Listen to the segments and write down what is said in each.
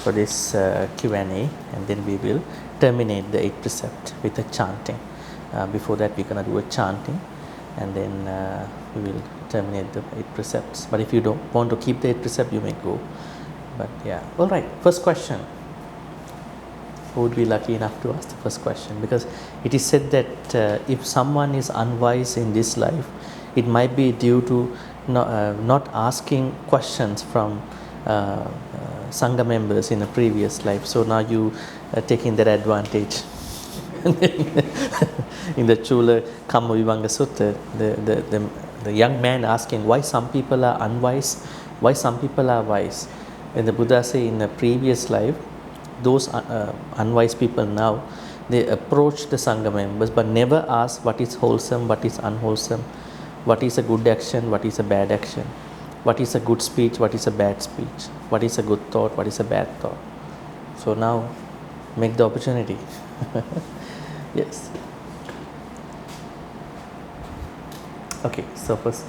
for this Q&A, and then we will terminate the 8 precept with a chanting. Before that, we're going to do a chanting, and then we will terminate the 8 precepts. But if you don't want to keep the 8 precepts, you may go. But yeah, all right. First question. Who would be lucky enough to ask the first question? Because it is said that if someone is unwise in this life, it might be due to not asking questions from Sangha members in a previous life. So now you are taking that advantage. In the Chula Kamma Vivanga Sutta, the young man asking why some people are unwise, why some people are wise. And the Buddha say in a previous life, those unwise people now, they approach the Sangha members but never ask what is wholesome, what is unwholesome, what is a good action, what is a bad action, what is a good speech, what is a bad speech, what is a good thought, what is a bad thought. So now make the opportunity. Yes. Okay, so first.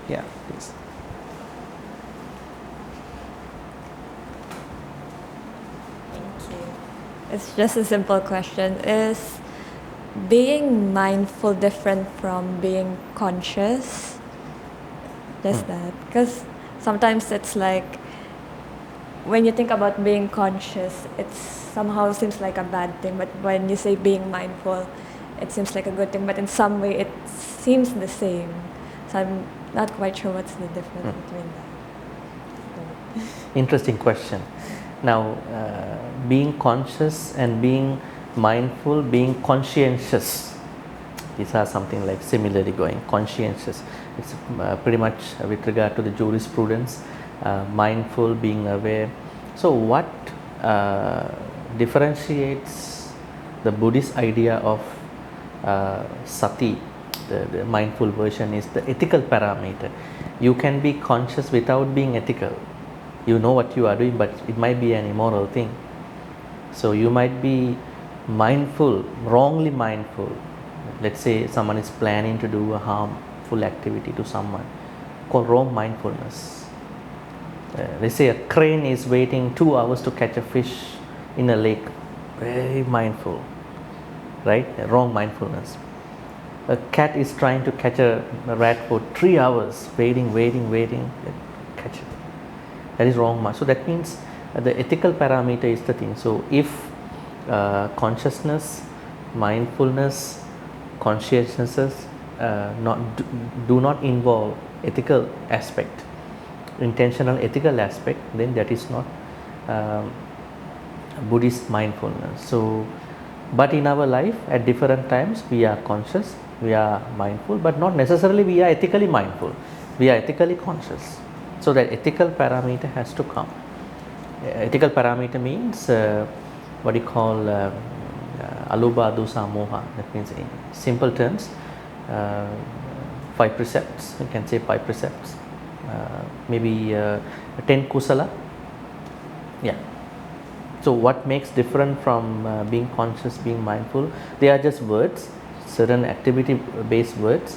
Yeah, please. It's just a simple question. Is being mindful different from being conscious? Just that. Because sometimes it's like, when you think about being conscious, it somehow seems like a bad thing. But when you say being mindful, it seems like a good thing. But in some way, it seems the same. So I'm not quite sure what's the difference between that. Interesting question. Now, being conscious and being mindful, being conscientious, these are something like similarly going. Conscientious, it's pretty much with regard to the jurisprudence. Mindful, being aware. So what differentiates the Buddhist idea of sati, the mindful version, is the ethical parameter. You can be conscious without being ethical. You know what you are doing, but it might be an immoral thing. So you might be mindful, wrongly mindful. Let's say someone is planning to do a harmful activity to someone, called wrong mindfulness. Let's say a crane is waiting 2 hours to catch a fish in a lake, very mindful, right? Wrong mindfulness. A cat is trying to catch a rat for 3 hours, waiting, catch it. That is wrong. So that means the ethical parameter is the thing. So if consciousness, mindfulness, conscientiousness do not involve ethical aspect, intentional ethical aspect, then that is not Buddhist mindfulness. So, but in our life at different times we are conscious, we are mindful, but not necessarily we are ethically mindful. We are ethically conscious. So that ethical parameter has to come. Ethical parameter means what you call alubha, dosa, moha. That means in simple terms, 5 precepts. You can say 5 precepts. Maybe 10 kusala. Yeah. So what makes different from being conscious, being mindful? They are just words, certain activity-based words.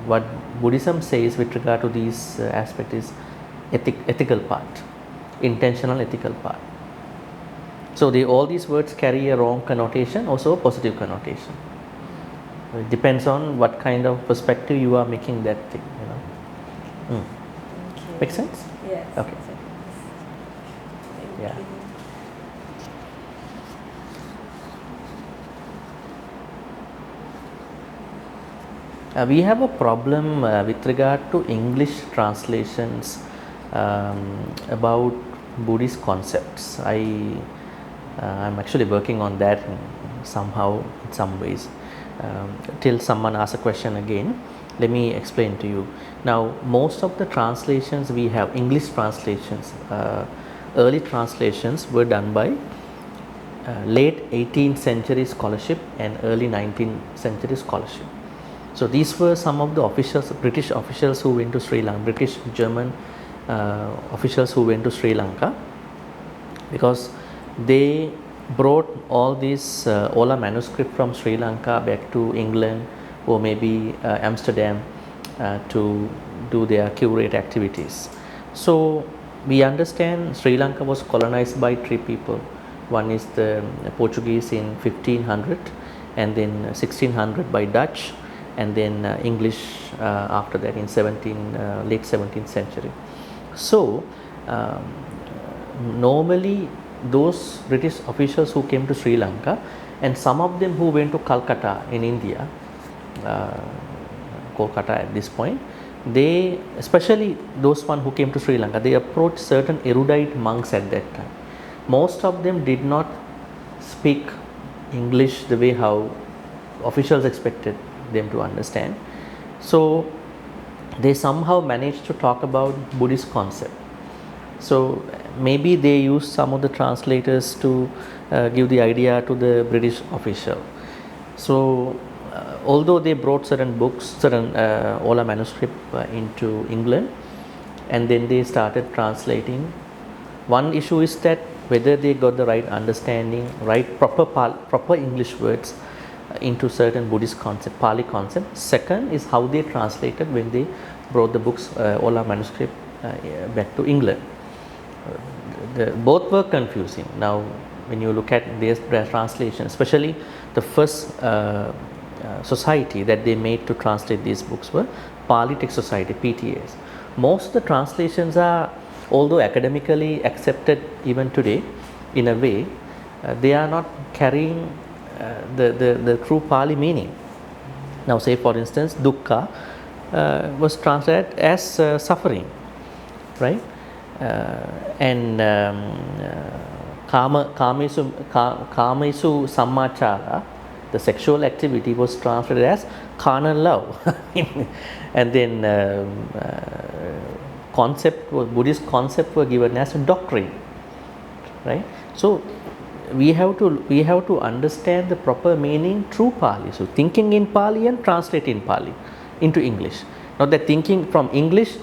What Buddhism says with regard to these aspects is ethical part, intentional ethical part. So all these words carry a wrong connotation, also a positive connotation. It depends on what kind of perspective you are making that thing, you know. Make sense? Yes. Okay. Yeah. We have a problem with regard to English translations about Buddhist concepts. I'm actually working on that somehow, in some ways. Till someone asks a question again, let me explain to you. Now, most of the translations we have, English translations, early translations were done by late 18th century scholarship and early 19th century scholarship. So these were some of the officials, British officials who went to Sri Lanka, British, German officials who went to Sri Lanka, because they brought all these Ola manuscript from Sri Lanka back to England or maybe Amsterdam to do their curate activities. So we understand Sri Lanka was colonized by three people. One is the Portuguese in 1500, and then 1600 by Dutch, and then English after that in late 17th century. So normally those British officials who came to Sri Lanka, and some of them who went to Calcutta in India, Kolkata at this point, they, especially those one who came to Sri Lanka, they approached certain erudite monks at that time. Most of them did not speak English the way how officials expected them to understand. So they somehow managed to talk about Buddhist concept. So maybe they used some of the translators to give the idea to the British official. So although they brought certain books, certain Ola manuscript into England, and then they started translating. One issue is that whether they got the right understanding, right proper English words into certain Buddhist concept, Pali concept. Second is how they translated when they brought the books, Ola manuscript back to England. Both were confusing. Now when you look at their translation, especially the first society that they made to translate these books were Pali Text Society, PTAs. Most of the translations are, although academically accepted even today in a way, they are not carrying the true Pali meaning. Now say for instance dukkha was translated as suffering, right? And kamesu sammachara, the sexual activity, was translated as carnal love. And then Buddhist concept were given as a doctrine, right? So we have to understand the proper meaning through Pali. So thinking in Pali and translate in Pali into English. Not that thinking from English,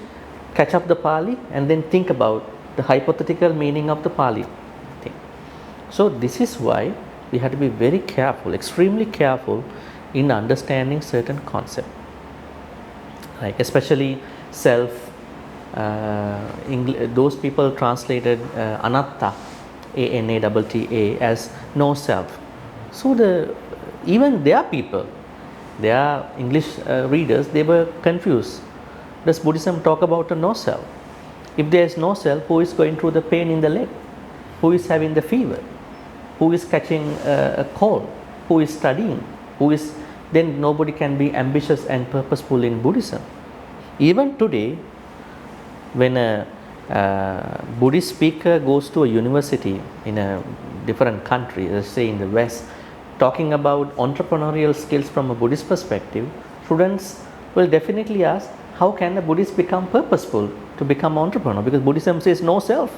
catch up the Pali and then think about the hypothetical meaning of the Pali thing. So this is why we have to be very careful, extremely careful in understanding certain concepts, like especially self. Those people translated anatta, anatta, as no self. So even their people, their English readers, they were confused. Does Buddhism talk about a no self? If there is no self, who is going through the pain in the leg? Who is having the fever? Who is catching a cold? Who is studying? Then nobody can be ambitious and purposeful in Buddhism. Even today, when a Buddhist speaker goes to a university in a different country, let's say in the West, talking about entrepreneurial skills from a Buddhist perspective, students will definitely ask, how can a Buddhist become purposeful to become an entrepreneur? Because Buddhism says no self.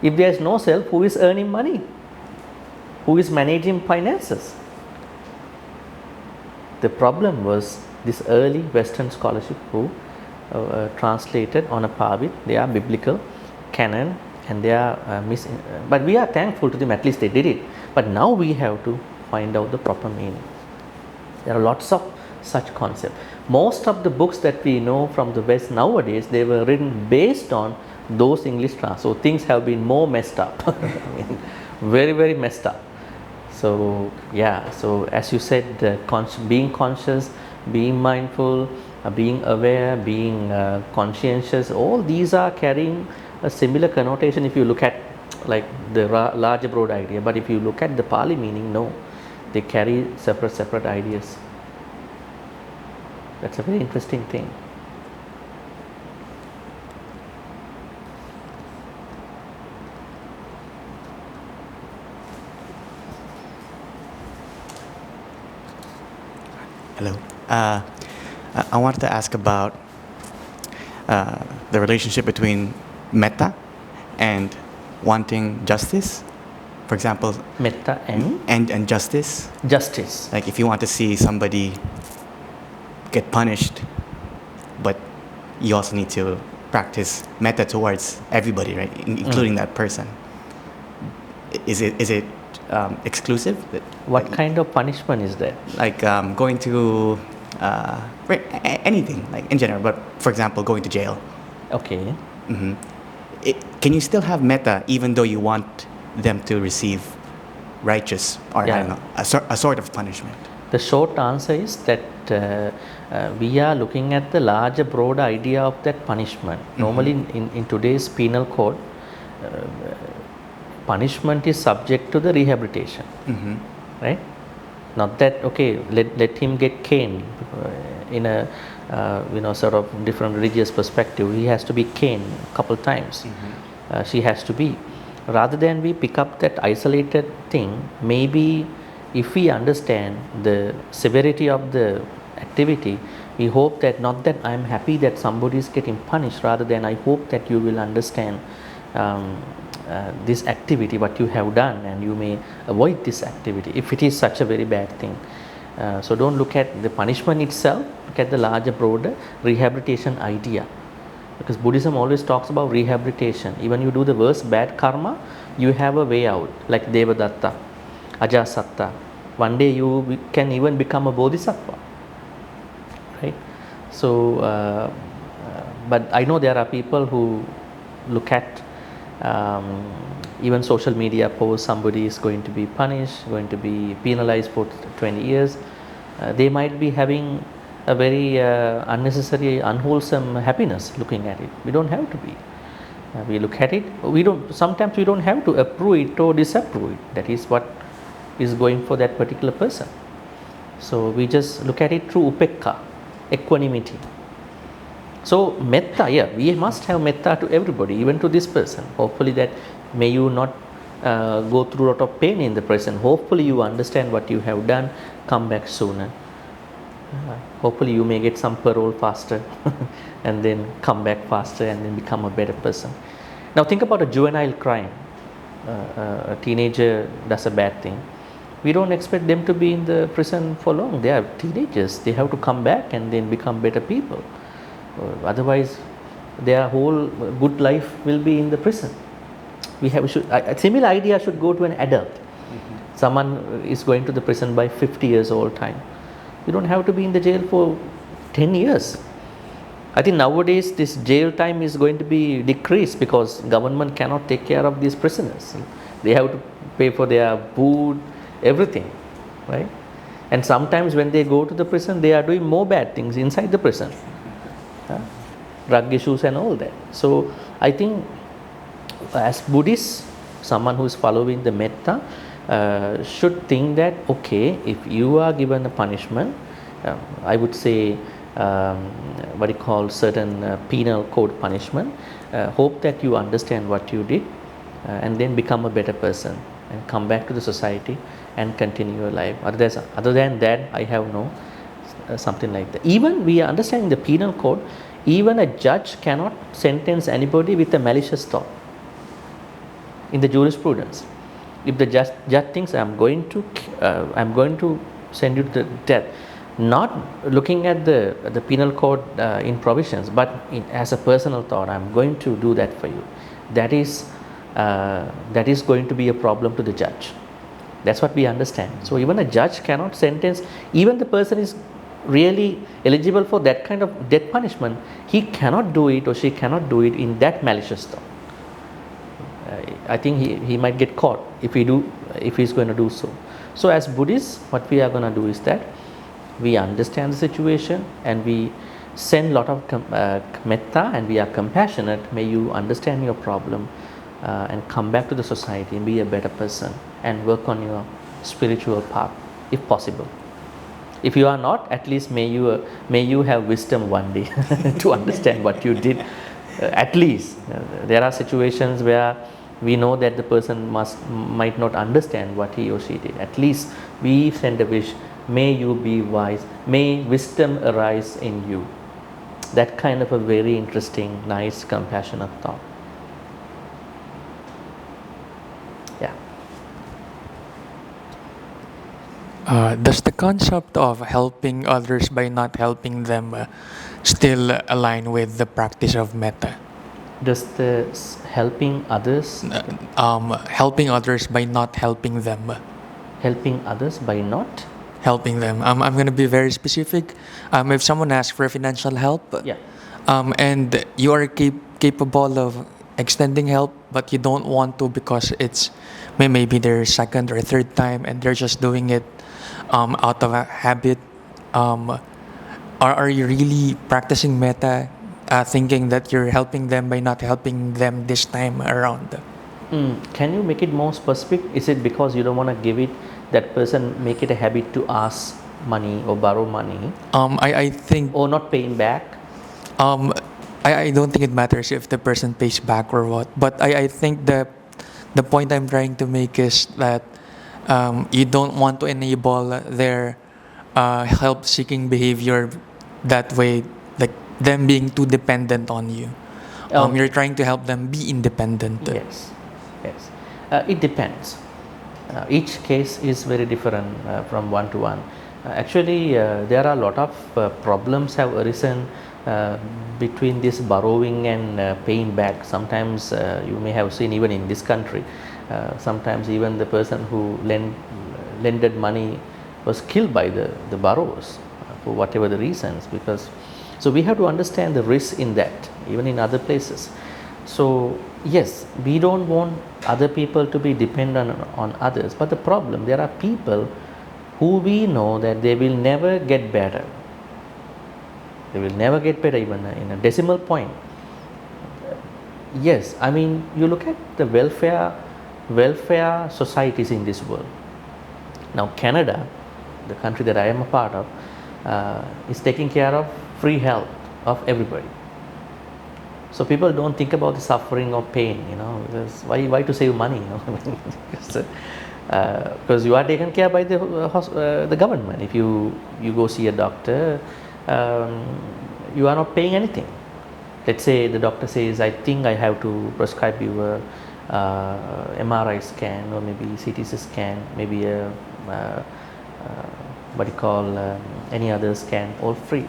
If there is no self, who is earning money? Who is managing finances? The problem was this early Western scholarship who translated on a par with their biblical canon, and they are but we are thankful to them, at least they did it. But now we have to find out the proper meaning. There are lots of such concepts. Most of the books that we know from the West nowadays, they were written based on those English translations. So things have been more messed up. Very, very messed up. So yeah, so as you said, being conscious, being mindful, being aware, being conscientious, all these are carrying a similar connotation if you look at like the larger broad idea. But if you look at the Pali meaning, no, they carry separate ideas. That's a very interesting thing. Hello. I wanted to ask about the relationship between metta and wanting justice. For example, Metta and justice. Justice. Like if you want to see somebody get punished, but you also need to practice metta towards everybody, right, including that person. Is it exclusive? What kind of punishment is that? Like going to anything, like in general, but for example, going to jail. Okay. Mm-hmm. can you still have metta even though you want them to receive righteous or I don't know, a sort of punishment? The short answer is that we are looking at the larger, broader idea of that punishment. Normally, in today's penal code, punishment is subject to the rehabilitation, right? Not that let him get caned in a sort of different religious perspective. He has to be caned a couple times. She has to be. Rather than we pick up that isolated thing, maybe if we understand the severity of the activity, we hope that not that I am happy that somebody is getting punished, rather than I hope that you will understand this activity, what you have done, and you may avoid this activity if it is such a very bad thing. So don't look at the punishment itself, look at the larger, broader rehabilitation idea. Because Buddhism always talks about rehabilitation. Even you do the worst bad karma, you have a way out, like Devadatta, Ajasatta. One day you can even become a bodhisattva, right? So, but I know there are people who look at even social media posts, somebody is going to be punished, going to be penalized for 20 years. They might be having a very unnecessary, unwholesome happiness looking at it. We don't have to be. We look at it. Sometimes we don't have to approve it or disapprove it. That is what is going for that particular person. So we just look at it through upekka, equanimity. So metta, we must have metta to everybody, even to this person. Hopefully that may you not go through a lot of pain in the present. Hopefully you understand what you have done, come back sooner. Hopefully you may get some parole faster and then come back faster and then become a better person. Now think about a juvenile crime. A teenager does a bad thing. We don't expect them to be in the prison for long. They are teenagers. They have to come back and then become better people. Otherwise, their whole good life will be in the prison. A similar idea should go to an adult. Someone is going to the prison by 50 years old time. You don't have to be in the jail for 10 years. I think nowadays this jail time is going to be decreased because government cannot take care of these prisoners. They have to pay for their food, everything, right? And sometimes when they go to the prison, they are doing more bad things inside the prison. Drug issues and all that. So I think as Buddhists, someone who is following the metta should think that if you are given a punishment, I would say what you call certain penal code punishment, hope that you understand what you did and then become a better person and come back to the society and continue your life. Other than that, I have no something like that. Even we are understanding the penal code, even a judge cannot sentence anybody with a malicious thought. In the jurisprudence, if the judge thinks I'm going to send you to death, not looking at the penal code in provisions, but as a personal thought, I'm going to do that for you. That is going to be a problem to the judge. That's what we understand. So even a judge cannot sentence, even the person is really eligible for that kind of death punishment, he cannot do it or she cannot do it in that malicious thought. I think he might get caught if he's going to do so. So as Buddhists, what we are going to do is that we understand the situation and we send a lot of metta and we are compassionate. May you understand your problem and come back to the society and be a better person and work on your spiritual path if possible. If you are not, at least may you have wisdom one day to understand what you did. At least there are situations where we know that the person might not understand what he or she did. At least we send a wish, may you be wise, may wisdom arise in you. That kind of a very interesting, nice, compassionate thought. Does the concept of helping others by not helping them still align with the practice of metta? Does the helping others? Helping others by not helping them. Helping others by not? Helping them. I'm going to be very specific. If someone asks for financial help, and you are capable of extending help, but you don't want to because it's maybe their second or third time and they're just doing it out of a habit. Are you really practicing metta, thinking that you're helping them by not helping them this time around? Can you make it more specific? Is it because you don't want to give it, that person make it a habit to ask money or borrow money, I think or not paying back? I don't think it matters if the person pays back or what, but I think the point I'm trying to make is that you don't want to enable their help-seeking behavior that way, like them being too dependent on you. You're trying to help them be independent. Yes. It depends. Each case is very different from one to one. Actually, there are a lot of problems have arisen between this borrowing and paying back. Sometimes you may have seen even in this country, sometimes even the person who lended money was killed by the borrowers for whatever the reasons. Because so we have to understand the risk in that, even in other places. So yes, we don't want other people to be dependent on others, but the problem, there are people who we know that they will never get better. They will never get better even in a decimal point. Yes, I mean, you look at the welfare societies in this world. Now Canada, the country that I am a part of, is taking care of free health of everybody. So people don't think about the suffering or pain, because why to save money, because you are taken care by the government. If you go see a doctor, you are not paying anything. Let's say the doctor says, I think I have to prescribe you a MRI scan or maybe CT scan, maybe a any other scan, all free.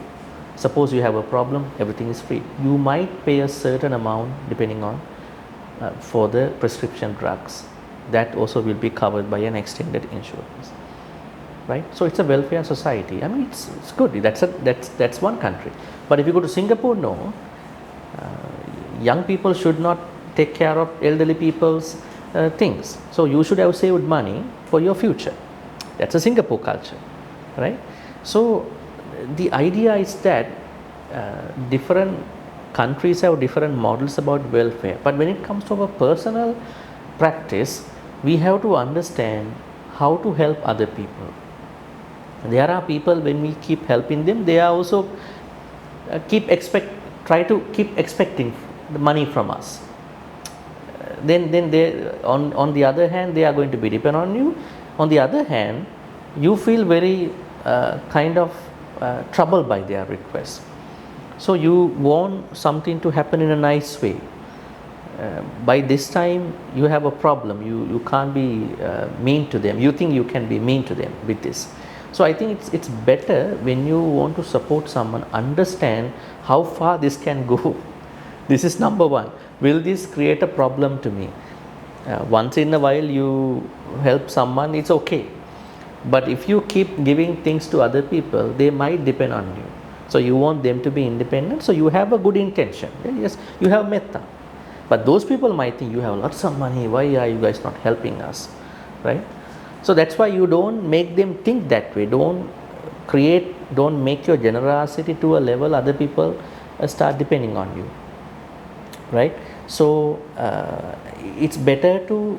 Suppose you have a problem, everything is free. You might pay a certain amount depending on for the prescription drugs. That also will be covered by an extended insurance, right? So it's a welfare society. I mean, it's good. That's one country. But if you go to Singapore, no. Young people should not take care of elderly people's things. So you should have saved money for your future. That's a Singapore culture, right? So the idea is that different countries have different models about welfare, but when it comes to our personal practice, we have to understand how to help other people. There are people, when we keep helping them, they are also try to keep expecting the money from us. Then they, on the other hand, they are going to be dependent on you. On the other hand, you feel very troubled by their requests. So you want something to happen in a nice way. By this time you have a problem. You can't be mean to them. You think you can be mean to them with this. So I think it's better when you want to support someone, understand how far this can go. This is number one. Will this create a problem to me? Once in a while you help someone, it's okay. But if you keep giving things to other people, they might depend on you. So you want them to be independent, so you have a good intention. Yes, you have metta. But those people might think you have lots of money, why are you guys not helping us, right? So that's why you don't make them think that way. Don't make your generosity to a level other people start depending on you, right? So it's better to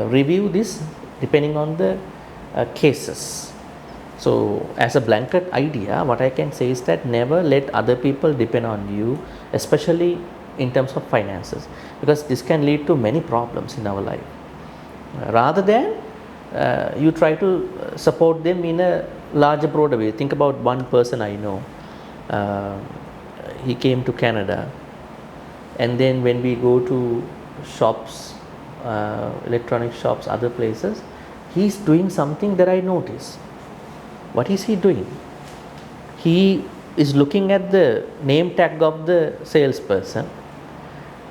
review this depending on the cases. So as a blanket idea, what I can say is that never let other people depend on you, especially in terms of finances, because this can lead to many problems in our life. Rather than you try to support them in a larger, broader way. Think about one person I know. He came to Canada, and then when we go to shops, electronic shops, other places, he's doing something that I notice. What is he doing? He is looking at the name tag of the salesperson,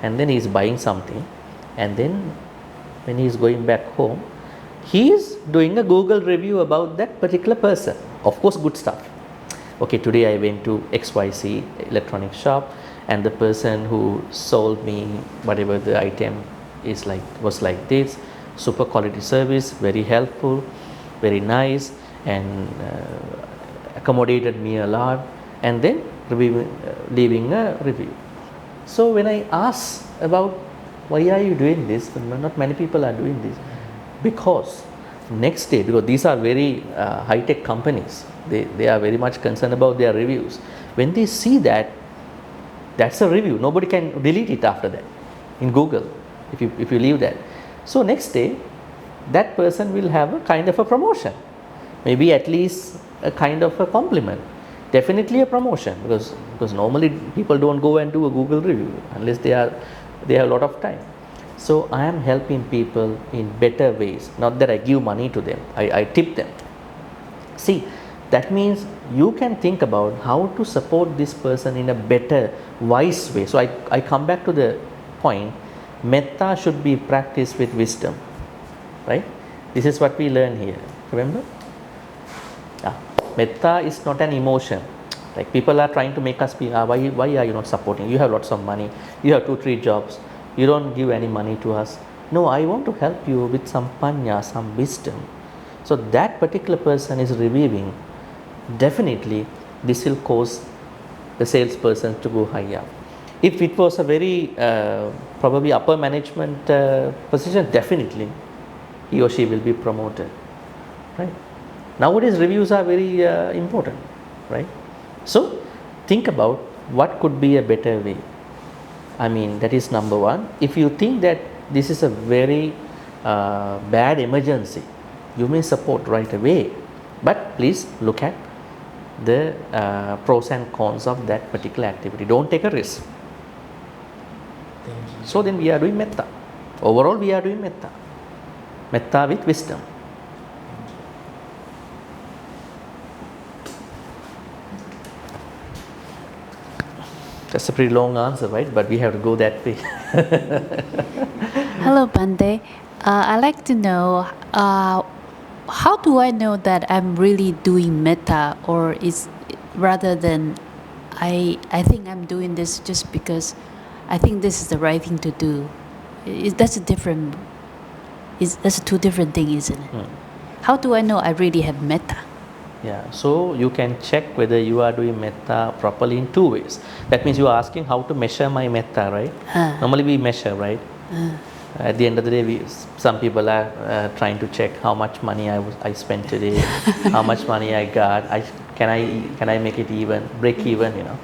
and then he's buying something, and then when he's going back home, he is doing a Google review about that particular person. Of course, good stuff. Okay, today I went to XYZ electronic shop and the person who sold me whatever the item is like was like this, super quality service, very helpful, very nice, and accommodated me a lot, and then leaving a review. So when I ask about why are you doing this, not many people are doing this, because next day, because these are very high-tech companies, they are very much concerned about their reviews. When they see that that's a review, nobody can delete it after that in Google if you leave that. So next day that person will have a kind of a promotion, maybe at least a kind of a compliment, definitely a promotion, because normally people don't go and do a Google review unless they have a lot of time. So I am helping people in better ways, not that I give money to them, I tip them. See, that means you can think about how to support this person in a better, wise way. So I come back to the point, metta should be practiced with wisdom, right? This is what we learn here, remember? Metta is not an emotion. Like people are trying to make us be, why are you not supporting? You have lots of money, you have 2-3 jobs, you don't give any money to us. No, I want to help you with some panya, some wisdom. So that particular person is reviewing. Definitely this will cause the salesperson to go higher. If it was a very probably upper management position, definitely he or she will be promoted, right? Nowadays reviews are very important, right? So think about what could be a better way. I mean, that is number one. If you think that this is a very bad emergency, you may support right away, but please look at the pros and cons of that particular activity. Don't take a risk. So then we are doing metta. Overall we are doing metta. Metta with wisdom. That's a pretty long answer, right? But we have to go that way. Hello, Bhante. I'd like to know, how do I know that I'm really doing metta, or is rather than I think I'm doing this just because I think this is the right thing to do? That's two different things, isn't it? How do I know I really have metta? Yeah, so you can check whether you are doing metta properly in 2 ways. That means you are asking how to measure my metta, right? Normally we measure, right? At the end of the day, some people are trying to check how much money I spent today, how much money I got. Can I make it even, break even? You know,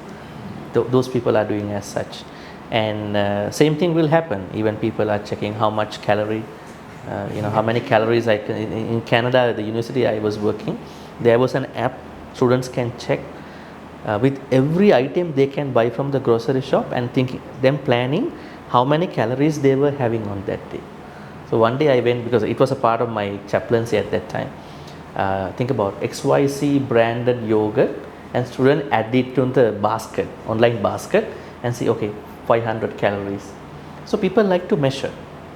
those people are doing as such, and same thing will happen. Even people are checking how much calorie, how many calories I can. In Canada, the university I was working, there was an app students can check with every item they can buy from the grocery shop, and planning how many calories they were having on that day. So one day I went, because it was a part of my chaplaincy at that time. Think about XYZ branded yogurt, and student add it to the basket, online basket, and see, okay, 500 calories. So people like to measure.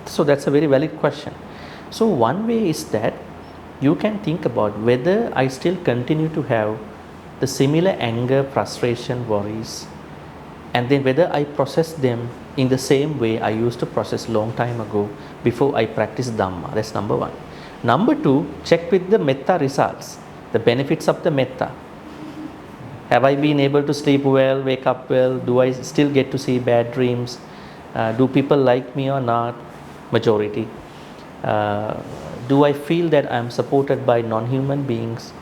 So that's a very valid question. So one way is that you can think about whether I still continue to have the similar anger, frustration, worries, and then whether I process them in the same way I used to process long time ago before I practice Dhamma. That's number one. Number two, check with the metta results, the benefits of the metta. Have I been able to sleep well, wake up well? Do I still get to see bad dreams? Do people like me or not? Majority. Do I feel that I am supported by non-human beings?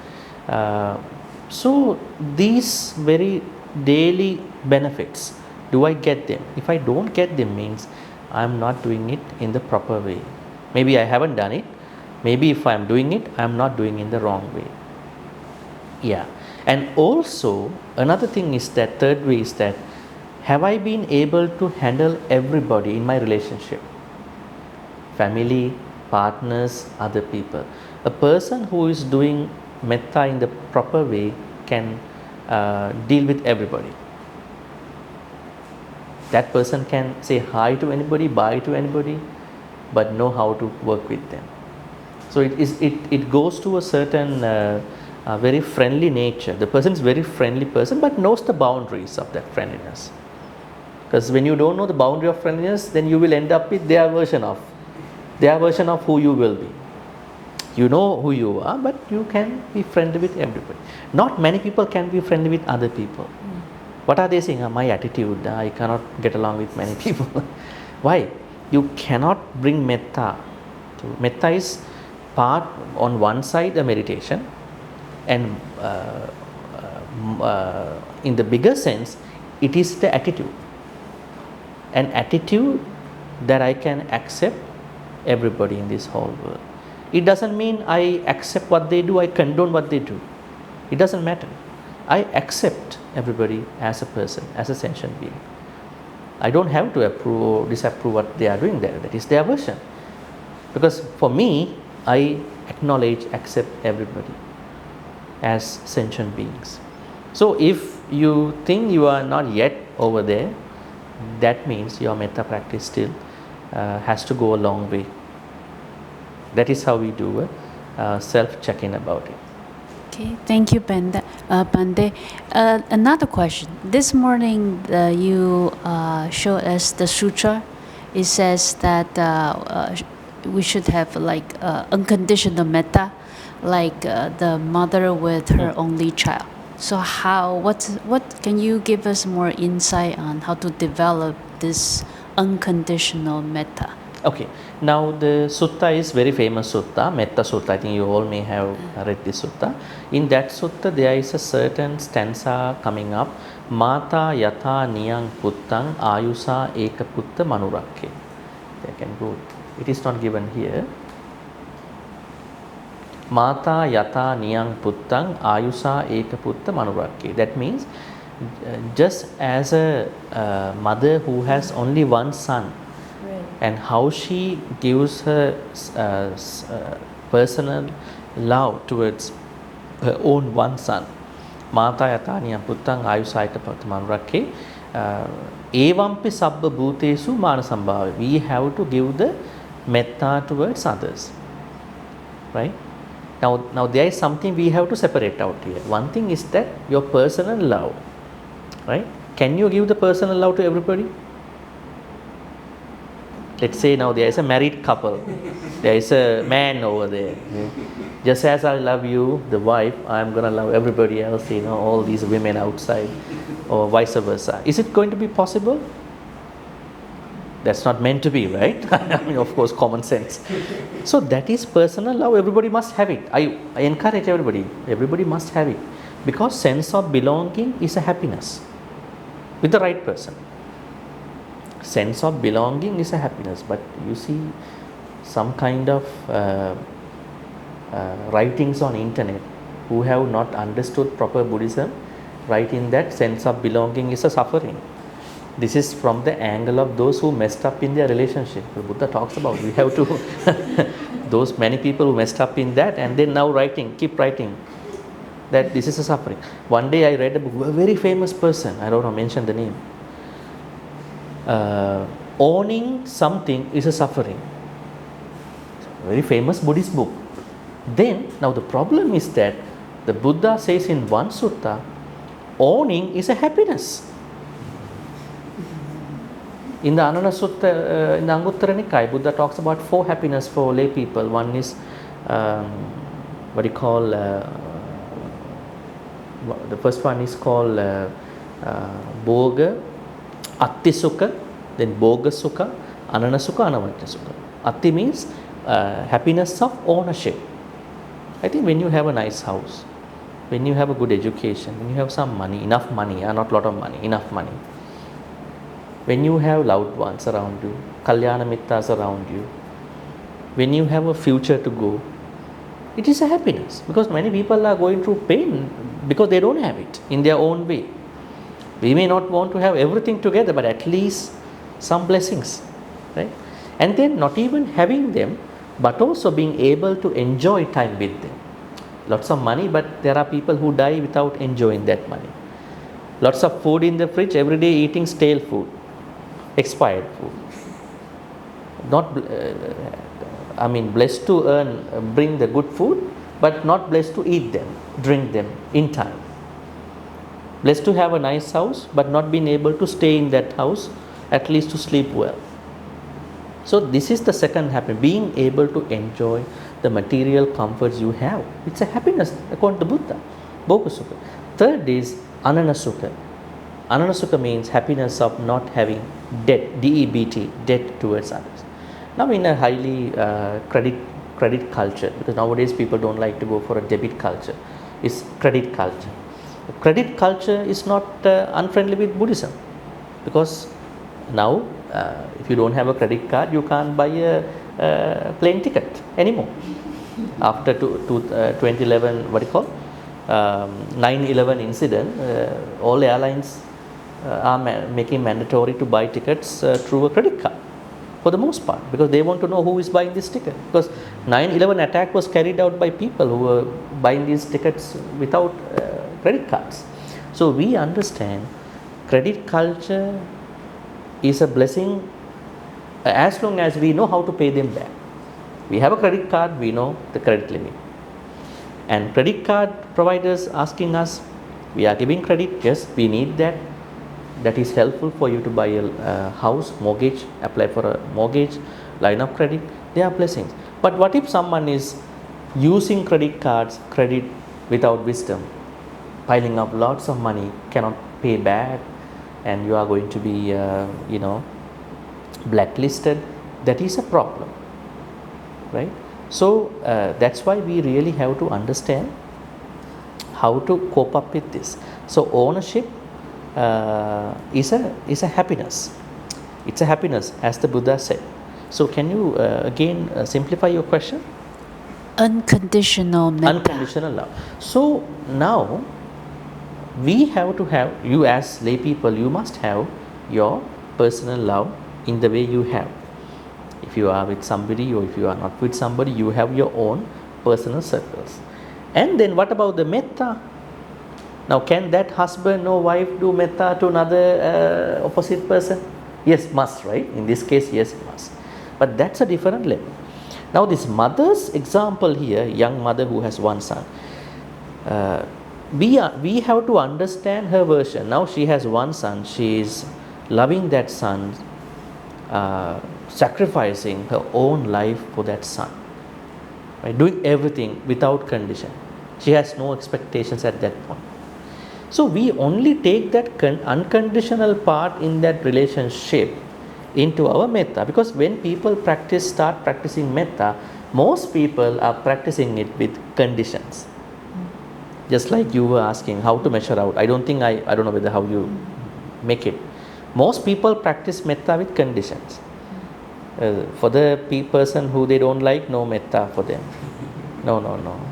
So these very daily benefits, do I get them? If I don't get them, means I am not doing it in the proper way. Maybe I haven't done it. Maybe if I am doing it, I am not doing it in the wrong way. Yeah. And also another thing is that, third way is that, have I been able to handle everybody in my relationship? Family, partners, other people. A person who is doing metta in the proper way can deal with everybody. That person can say hi to anybody, bye to anybody, but know how to work with them. So it goes to a certain very friendly nature. The person is very friendly person, but knows the boundaries of that friendliness. Because when you don't know the boundary of friendliness, then you will end up with their version of who you will be. You know who you are, but you can be friendly with everybody. Not many people can be friendly with other people. What are they saying? My attitude, I cannot get along with many people. Why? You cannot bring metta. Metta is part, on one side, a meditation, and in the bigger sense, it is the attitude. An attitude that I can accept everybody in this whole world. It doesn't mean I accept what they do, I condone what they do. It doesn't matter. I accept everybody as a person, as a sentient being. I don't have to approve or disapprove what they are doing there. That is their version. Because for me, I acknowledge, accept everybody as sentient beings. So if you think you are not yet over there, that means your metta practice still has to go a long way. That is how we do a self-check-in about it. Okay, thank you, Bhante. Another question. This morning, you showed us the sutra. It says that we should have like unconditional metta, like the mother with her only child. So what can you give us more insight on how to develop this unconditional metta? Okay, now the sutta is very famous sutta, Metta Sutta. I think you all may have read this sutta. In that sutta, there is a certain stanza coming up. Mata yata niyang puttang ayusa eka putta manurakke. They can go. It is not given here. Mata yata niyang puttang ayusa eka putta manurakke. That means just as a mother who has only one son, and how she gives her personal love towards her own one son. Mata yataniyam puttang ayusaika pattamanakke. Evampi sabba bhutesu manasambhava. We have to give the metta towards others. Right? Now there is something we have to separate out here. One thing is that your personal love. Right? Can you give the personal love to everybody? Let's say now there is a married couple, there is a man over there. Just as I love you, the wife, I am going to love everybody else, all these women outside, or vice versa. Is it going to be possible? That's not meant to be, right? I mean, of course, common sense. So that is personal love. Everybody must have it. I encourage everybody. Everybody must have it. Because sense of belonging is a happiness with the right person. Sense of belonging is a happiness, but you see some kind of writings on internet who have not understood proper Buddhism, writing that sense of belonging is a suffering. This is from the angle of those who messed up in their relationship. The Buddha talks about we have to those many people who messed up in that, and then now keep writing that this is a suffering. One day I read a book, a very famous person, I don't know, mention the name. Owning something is a suffering. Very famous Buddhist book. Then, now the problem is that the Buddha says in one sutta, owning is a happiness. In the Anana Sutta, in the Anguttara Nikaya, Buddha talks about 4 happiness for lay people. One is what you call, the first one is called Bhoga, Atti Sukha, then Bhoga Sukha, Anana Sukha, Anavajja Sukha. Atti means happiness of ownership. I think when you have a nice house, when you have a good education, when you have some money, enough money, not lot of money, enough money, when you have loved ones around you, Kalyāṇa Mittas around you, when you have a future to go, it is a happiness, because many people are going through pain because they don't have it in their own way. We may not want to have everything together, but at least some blessings, right? And then not even having them, but also being able to enjoy time with them. Lots of money, but there are people who die without enjoying that money. Lots of food in the fridge, every day eating stale food, expired food. Not, blessed to bring the good food, but not blessed to eat them, drink them in time. Blessed to have a nice house, but not being able to stay in that house, at least to sleep well. So this is the second happiness, being able to enjoy the material comforts you have. It's a happiness according to Buddha. Bhokasukha. Third is Ananasukha. Ananasukha means happiness of not having debt, D-E-B-T, debt towards others. Now in a highly credit culture, because nowadays people don't like to go for a debit culture, it's credit culture. Credit culture is not unfriendly with Buddhism, because now if you don't have a credit card, you can't buy a plane ticket anymore. After 2011, 9/11 incident, all airlines are making mandatory to buy tickets through a credit card for the most part, because they want to know who is buying this ticket, because 9/11 attack was carried out by people who were buying these tickets without credit cards. So we understand credit culture is a blessing as long as we know how to pay them back. We have a credit card, we know the credit limit, and credit card providers asking us, we are giving credit, yes, we need that. That is helpful for you to buy a house, mortgage, apply for a mortgage, line of credit. They are blessings. But what if someone is using credit cards, credit without wisdom, piling up lots of money, cannot pay back, and you are going to be, blacklisted? That is a problem, right? So that's why we really have to understand how to cope up with this. So ownership is a happiness. It's a happiness, as the Buddha said. So can you again simplify your question? Unconditional metta. Unconditional love. So now we have to have, you as lay people, you must have your personal love in the way you have. If you are with somebody or if you are not with somebody, you have your own personal circles. And then what about the metta? Now can that husband or wife do metta to another opposite person? Yes, must, right? In this case, yes, must. But that's a different level. Now this mother's example here, young mother who has one son, we have to understand her version. Now she has one son, she is loving that son, sacrificing her own life for that son, right? Doing everything without condition. She has no expectations at that point. So we only take that unconditional part in that relationship into our metta, because when people start practicing metta, most people are practicing it with conditions. Just like you were asking how to measure out. I don't know whether how you make it. Most people practice metta with conditions. For the person who they don't like, no metta for them. No.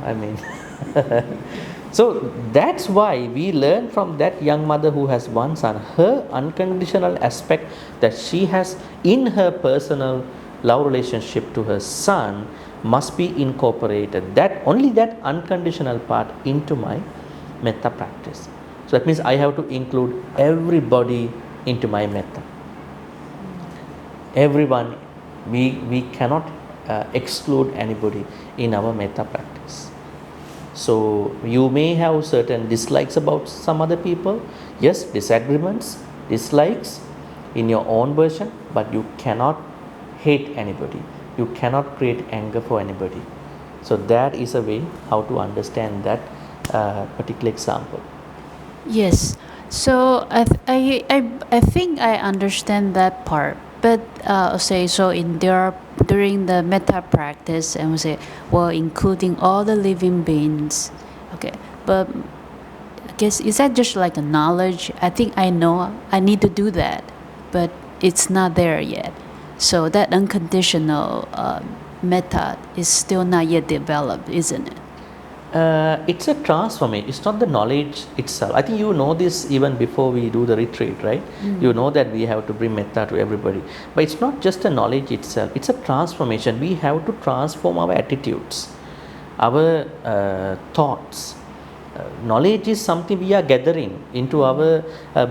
I mean, so that's why we learn from that young mother who has one son, her unconditional aspect that she has in her personal love relationship to her son must be incorporated. That only that unconditional part into my metta practice. So that means I have to include everybody into my metta. Everyone, we cannot exclude anybody in our metta practice. So you may have certain dislikes about some other people, yes, disagreements, dislikes in your own version, but you cannot hate anybody. You cannot create anger for anybody. So that is a way how to understand that particular example. Yes. So I think I understand that part. But during the metta practice, and we say, well, including all the living beings. Okay. But I guess, is that just like a knowledge? I think I know I need to do that, but it's not there yet. So that unconditional metta is still not yet developed, isn't it? It's a transformation. It's not the knowledge itself. I think you know this even before we do the retreat, right? Mm-hmm. You know that we have to bring metta to everybody. But it's not just a knowledge itself. It's a transformation. We have to transform our attitudes, our thoughts. Knowledge is something we are gathering into our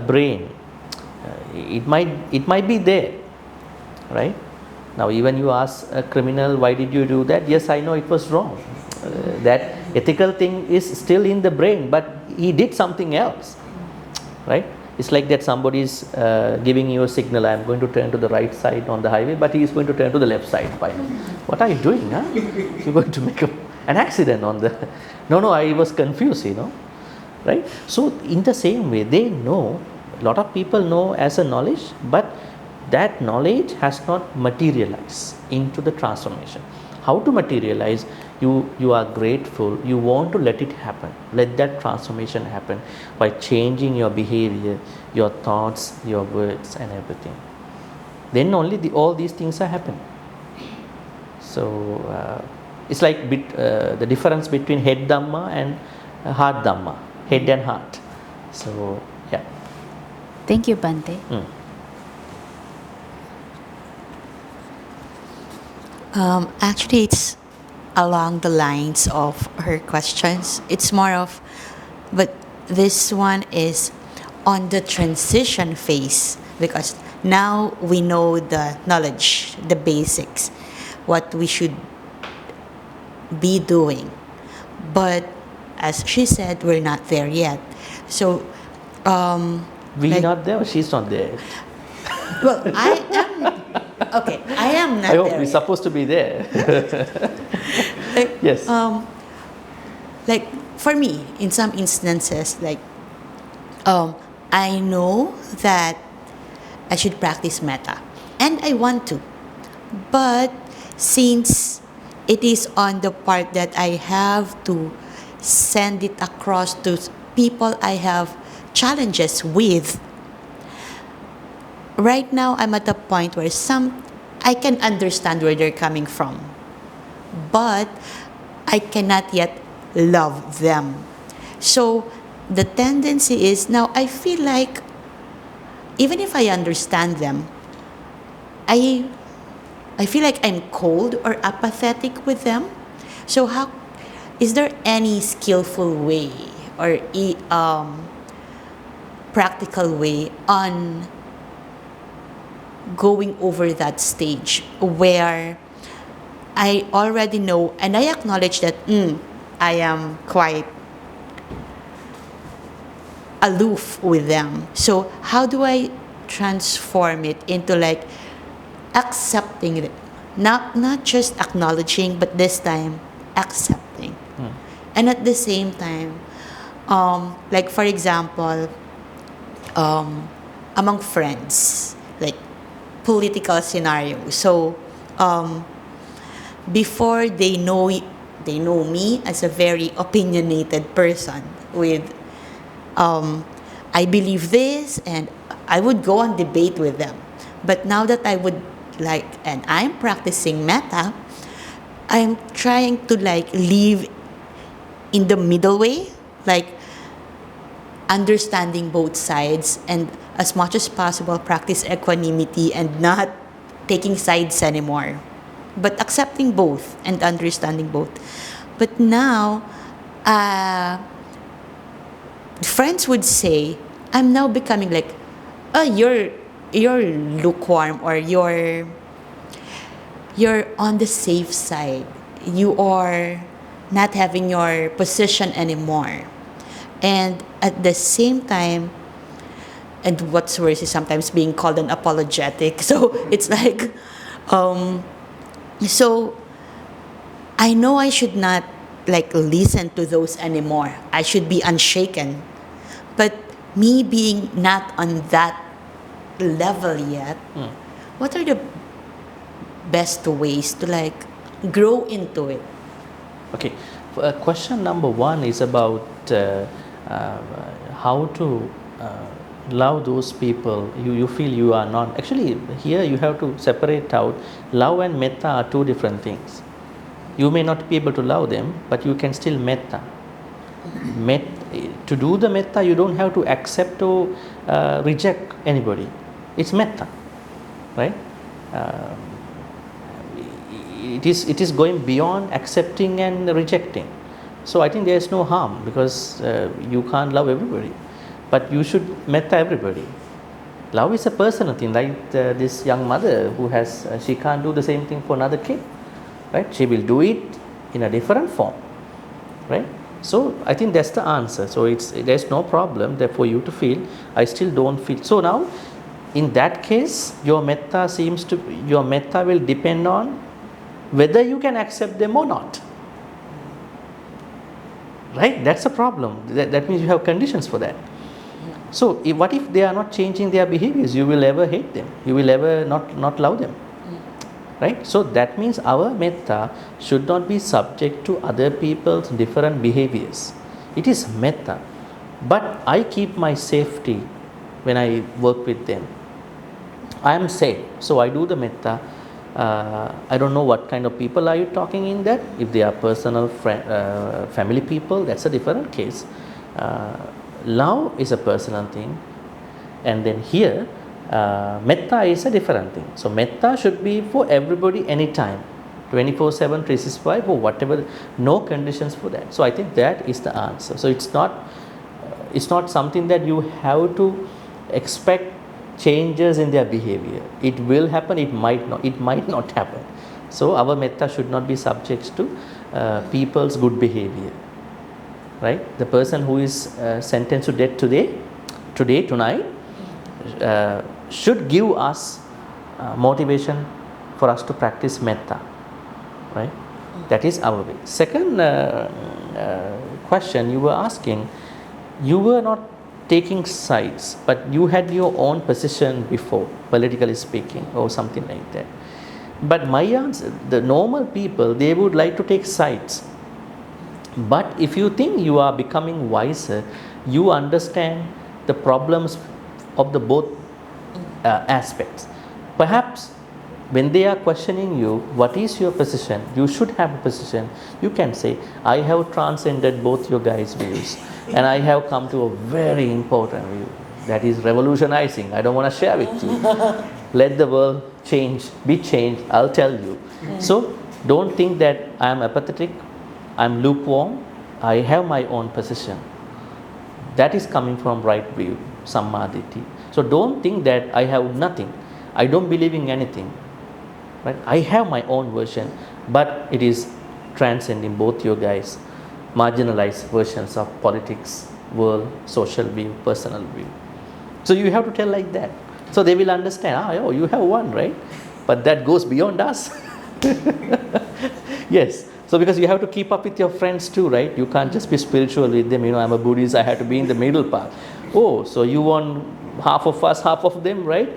brain. It might be there, right? Now even you ask a criminal, why did you do that? Yes, I know it was wrong. That ethical thing is still in the brain, but he did something else. right? It's like that somebody is giving you a signal, I am going to turn to the right side on the highway, but he is going to turn to the left side. Why? What are you doing? Huh? You're going to make an accident on the... No, I was confused, right? So in the same way, they know, a lot of people know as a knowledge, but that knowledge has not materialized into the transformation. How to materialize? You are grateful, you want to let it happen, let that transformation happen by changing your behavior, your thoughts, your words and everything. Then only all these things are happening. So it's like the difference between head Dhamma and heart Dhamma, head and heart. So yeah. Thank you, Bhante. Actually, it's along the lines of her questions. It's more of, but this one is on the transition phase, because now we know the knowledge, the basics, what we should be doing. But as she said, we're not there yet. So, we're not there, or she's not there? Well, I am. Okay, I am not I hope there we're yet. supposed to be there. Like, Yes. Like for me, in some instances, like I know that I should practice metta, and I want to, but since it is on the part that I have to send it across to people I have challenges with, right now I'm at a point where I can understand where they're coming from, but I cannot yet love them. So the tendency is now I feel like even if I understand them, I feel like I'm cold or apathetic with them. So how is there any skillful way or practical way on going over that stage where I already know and I acknowledge that I am quite aloof with them. So how do I transform it into like accepting it? Not just acknowledging, but this time accepting. And at the same time, like for example, among friends, like political scenario. So before they know me as a very opinionated person with I believe this, and I would go on debate with them. But now that and I'm practicing metta, I'm trying to like live in the middle way, like understanding both sides, and as much as possible practice equanimity and not taking sides anymore, but accepting both and understanding both. But now friends would say I'm now becoming like, oh, you're lukewarm, or you're on the safe side, you are not having your position anymore. And at the same time, and what's worse is sometimes being called an apologetic. So it's like so I know I should not like listen to those anymore. I should be unshaken. But me being not on that level yet, what are the best ways to like grow into it? Okay. Question number one is about how to love those people you feel you are not. Actually, here you have to separate out love and metta are two different things. You may not be able to love them, but you can still metta. To do the metta, you don't have to accept or reject anybody. It's metta, right? It is going beyond accepting and rejecting. So I think there is no harm, because you can't love everybody, but you should metta everybody. Love is a personal thing, like this young mother who she can't do the same thing for another kid, right? She will do it in a different form, right? So I think that's the answer. So there's no problem there for you to feel. I still don't feel. So now, in that case, your metta will depend on whether you can accept them or not. Right? That's a problem. That means you have conditions for that. So what if they are not changing their behaviors? You will ever hate them. You will ever not love them. Right? So that means our metta should not be subject to other people's different behaviors. It is metta. But I keep my safety when I work with them. I am safe. So I do the metta. I don't know what kind of people are you talking in that. If they are personal family people, that's a different case. Love is a personal thing. And then here, metta is a different thing. So metta should be for everybody anytime, 24/7, 365 or whatever, no conditions for that. So I think that is the answer. So it's not something that you have to expect changes in their behavior. It will happen, it might not happen. So our metta should not be subject to people's good behavior. Right? The person who is sentenced to death tonight, should give us motivation for us to practice metta. Right? That is our way. Second question you were asking, you were not taking sides, but you had your own position before, politically speaking, or something like that. But my answer, the normal people, they would like to take sides. But if you think you are becoming wiser, you understand the problems of the both aspects. Perhaps when they are questioning you, what is your position? You should have a position. You can say, I have transcended both your guys' views and I have come to a very important view that is revolutionizing. I don't want to share with you. Let the world be changed, I'll tell you. So don't think that I am apathetic, I am lukewarm. I have my own position. That is coming from right view, sammaditi. So don't think that I have nothing. I don't believe in anything. Right? I have my own version, but it is transcending both your guys' marginalized versions of politics, world, social view, personal view. So you have to tell like that. So they will understand, you have one, right? But that goes beyond us. Yes. So because you have to keep up with your friends too, right? You can't just be spiritual with them. I'm a Buddhist, I have to be in the middle path. Oh, so you want half of us, half of them, right?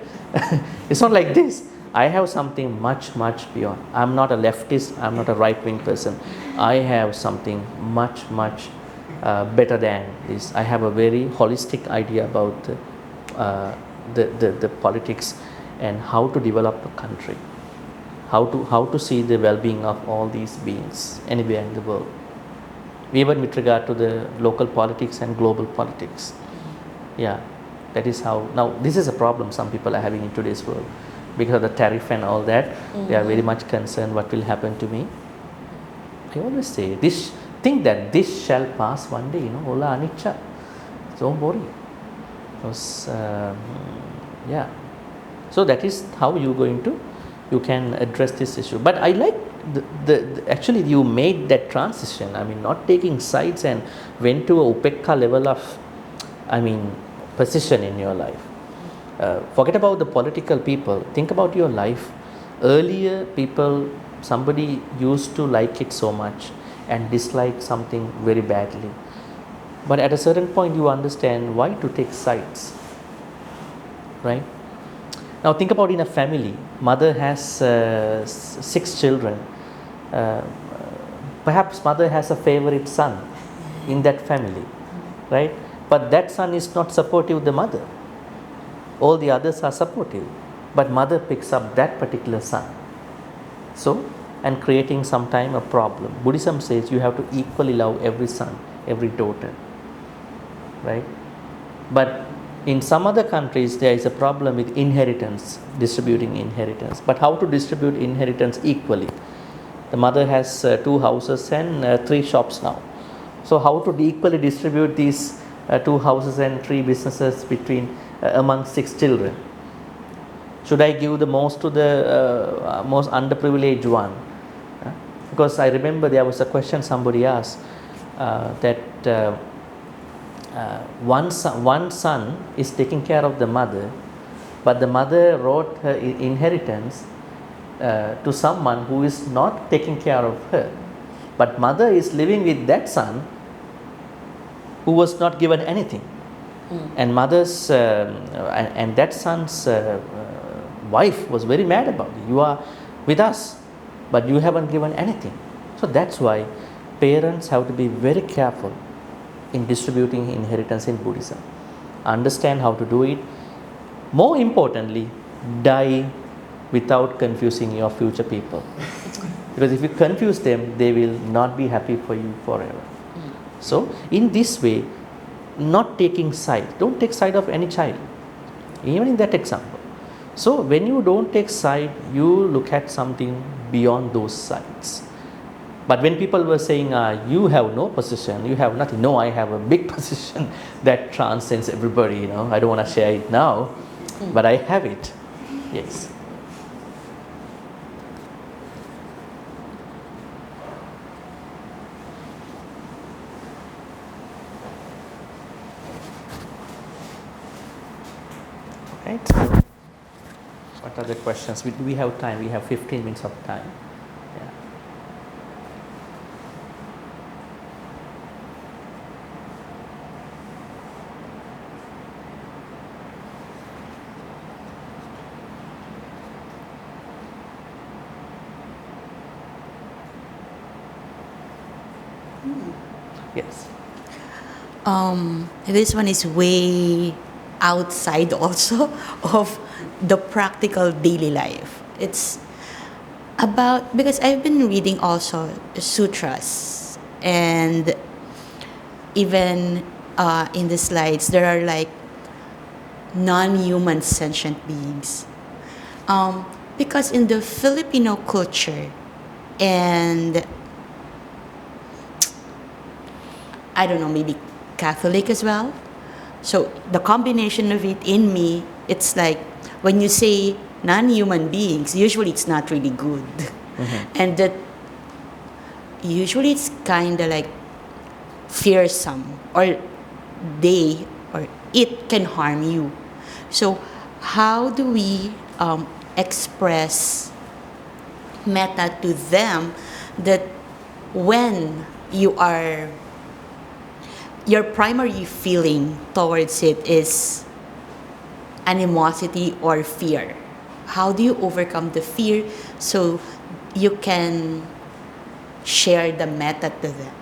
It's not like this. I have something much, much beyond. I'm not a leftist, I'm not a right-wing person. I have something much, much better than this. I have a very holistic idea about the politics and how to develop a country. How to see the well-being of all these beings anywhere in the world, even with regard to the local politics and global politics. Yeah, that is how. Now this is a problem some people are having in today's world because of the tariff and all that. They are very much concerned what will happen to me. I always say think that this shall pass one day. Ola anicca. Don't worry. Because, yeah. So that is how you can address this issue. But I like actually you made that transition. Not taking sides and went to a upekka level of, position in your life. Forget about the political people. Think about your life. Earlier, somebody used to like it so much and dislike something very badly. But at a certain point, you understand why to take sides, right? Now think about in a family. Mother has 6 children. Perhaps mother has a favorite son in that family, right? But that son is not supportive of the mother. All the others are supportive, but mother picks up that particular son. So, and creating sometime a problem. Buddhism says you have to equally love every son, every daughter, right? But in some other countries, there is a problem with inheritance, distributing inheritance. But how to distribute inheritance equally? The mother has 2 houses and 3 shops now. So how to equally distribute these 2 houses and 3 businesses among 6 children? Should I give the most to the most underprivileged one? Because I remember there was a question somebody asked, that one son is taking care of the mother, but the mother wrote her inheritance to someone who is not taking care of her. But mother is living with that son who was not given anything. And mother's and that son's wife was very mad about it. You are with us, but you haven't given anything. So that's why parents have to be very careful in distributing inheritance in Buddhism. Understand how to do it. More importantly, die without confusing your future people. Because if you confuse them, they will not be happy for you forever. So in this way, not taking side, don't take side of any child, even in that example. So when you don't take side, you look at something beyond those sides. But when people were saying, you have no position, you have nothing. No, I have a big position that transcends everybody, you know. I don't want to share it now, but I have it. Yes. Right. What are the questions? We have time. We have 15 minutes of time. Yeah. Yes. This one is way outside also of the practical daily life. It's about, because I've been reading also sutras, and even in the slides there are like non-human sentient beings. Because in the Filipino culture, and I don't know, maybe Catholic as well. So the combination of it in me, it's like when you say non-human beings, usually it's not really good. And that usually it's kind of like fearsome, or they or it can harm you. So how do we express metta to them, that when your primary feeling towards it is animosity or fear? How do you overcome the fear so you can share the metta to them?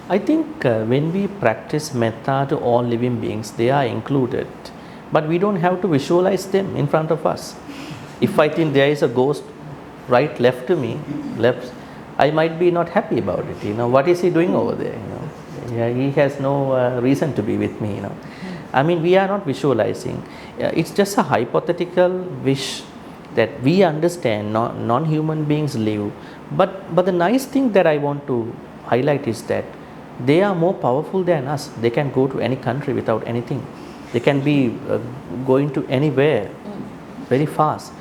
I think when we practice metta to all living beings, they are included. But we don't have to visualize them in front of us. If I think there is a ghost right left to me, I might be not happy about it. You know, what is he doing over there? You know, yeah, he has no reason to be with me. You know, I mean, we are not visualizing. It's just a hypothetical wish that we understand non-human beings live. But the nice thing that I want to highlight is that they are more powerful than us. They can go to any country without anything. They can be going to anywhere very fast.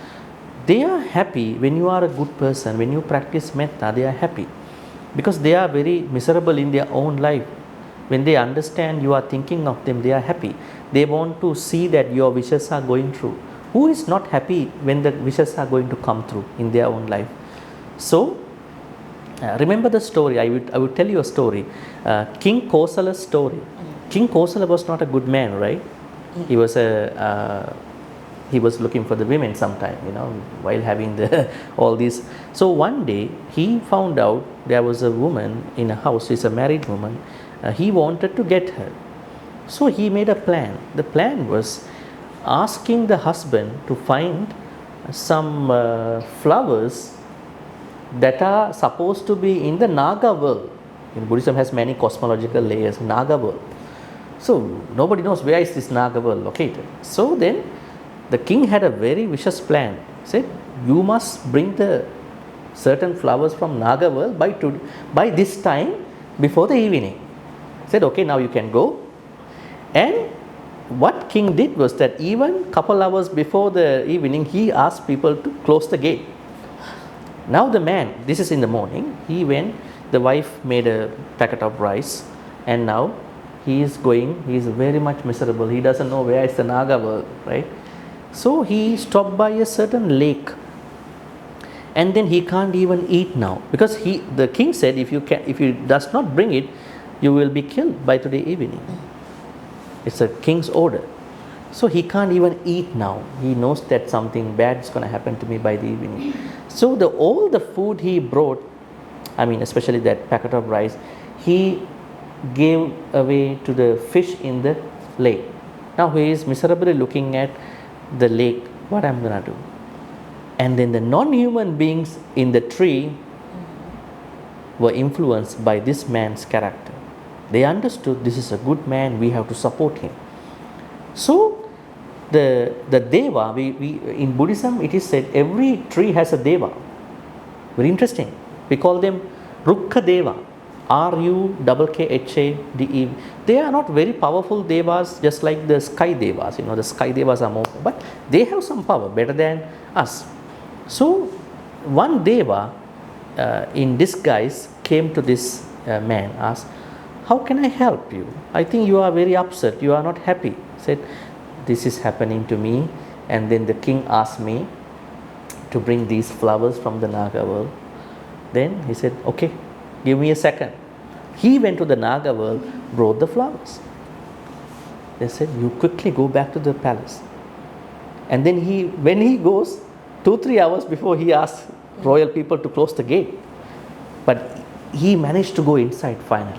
They are happy when you are a good person. When you practice metta, they are happy because they are very miserable in their own life. When they understand you are thinking of them, they are happy. They want to see that your wishes are going through. Who is not happy when the wishes are going to come through in their own life? So remember the story. I would tell you a story. King Kosala's story. King Kosala was not a good man, right? He was he was looking for the women sometime, you know, while having all these. So one day he found out there was a woman in a house. She's a married woman. He wanted to get her. So he made a plan. The plan was asking the husband to find some flowers that are supposed to be in the Naga world. In Buddhism has many cosmological layers, Naga world. So nobody knows where is this Naga world located. So then the king had a very vicious plan. He said, you must bring the certain flowers from Naga world by this time before the evening. He said, okay, now you can go. And what king did was that even couple hours before the evening, he asked people to close the gate. Now the man, this is in the morning, he went, the wife made a packet of rice, and now he is very much miserable. He doesn't know where is the Naga world, right? So he stopped by a certain lake, and then he can't even eat now, because the king said, if you does not bring it, you will be killed by today evening. It's a king's order. So he can't even eat now. He knows that something bad is going to happen to me by the evening. So all the food he brought, especially that packet of rice, he gave away to the fish in the lake. Now he is miserably looking at the lake. What I'm going to do? And then the non-human beings in the tree were influenced by this man's character. They understood this is a good man, we have to support him. So the deva, in Buddhism it is said every tree has a deva. Very interesting. We call them Rukkha Deva, Rukkha. They are not very powerful devas, just like the sky devas. The sky devas are more, but they have some power, better than us. So one deva in disguise came to this man, asked, how can I help you? I think you are very upset, you are not happy. Said, this is happening to me, and then the king asked me to bring these flowers from the Naga world. Then he said, okay, give me a second. He went to the Naga world, brought the flowers. They said, you quickly go back to the palace. And then when he goes, 2-3 hours before, he asked royal people to close the gate. But he managed to go inside finally.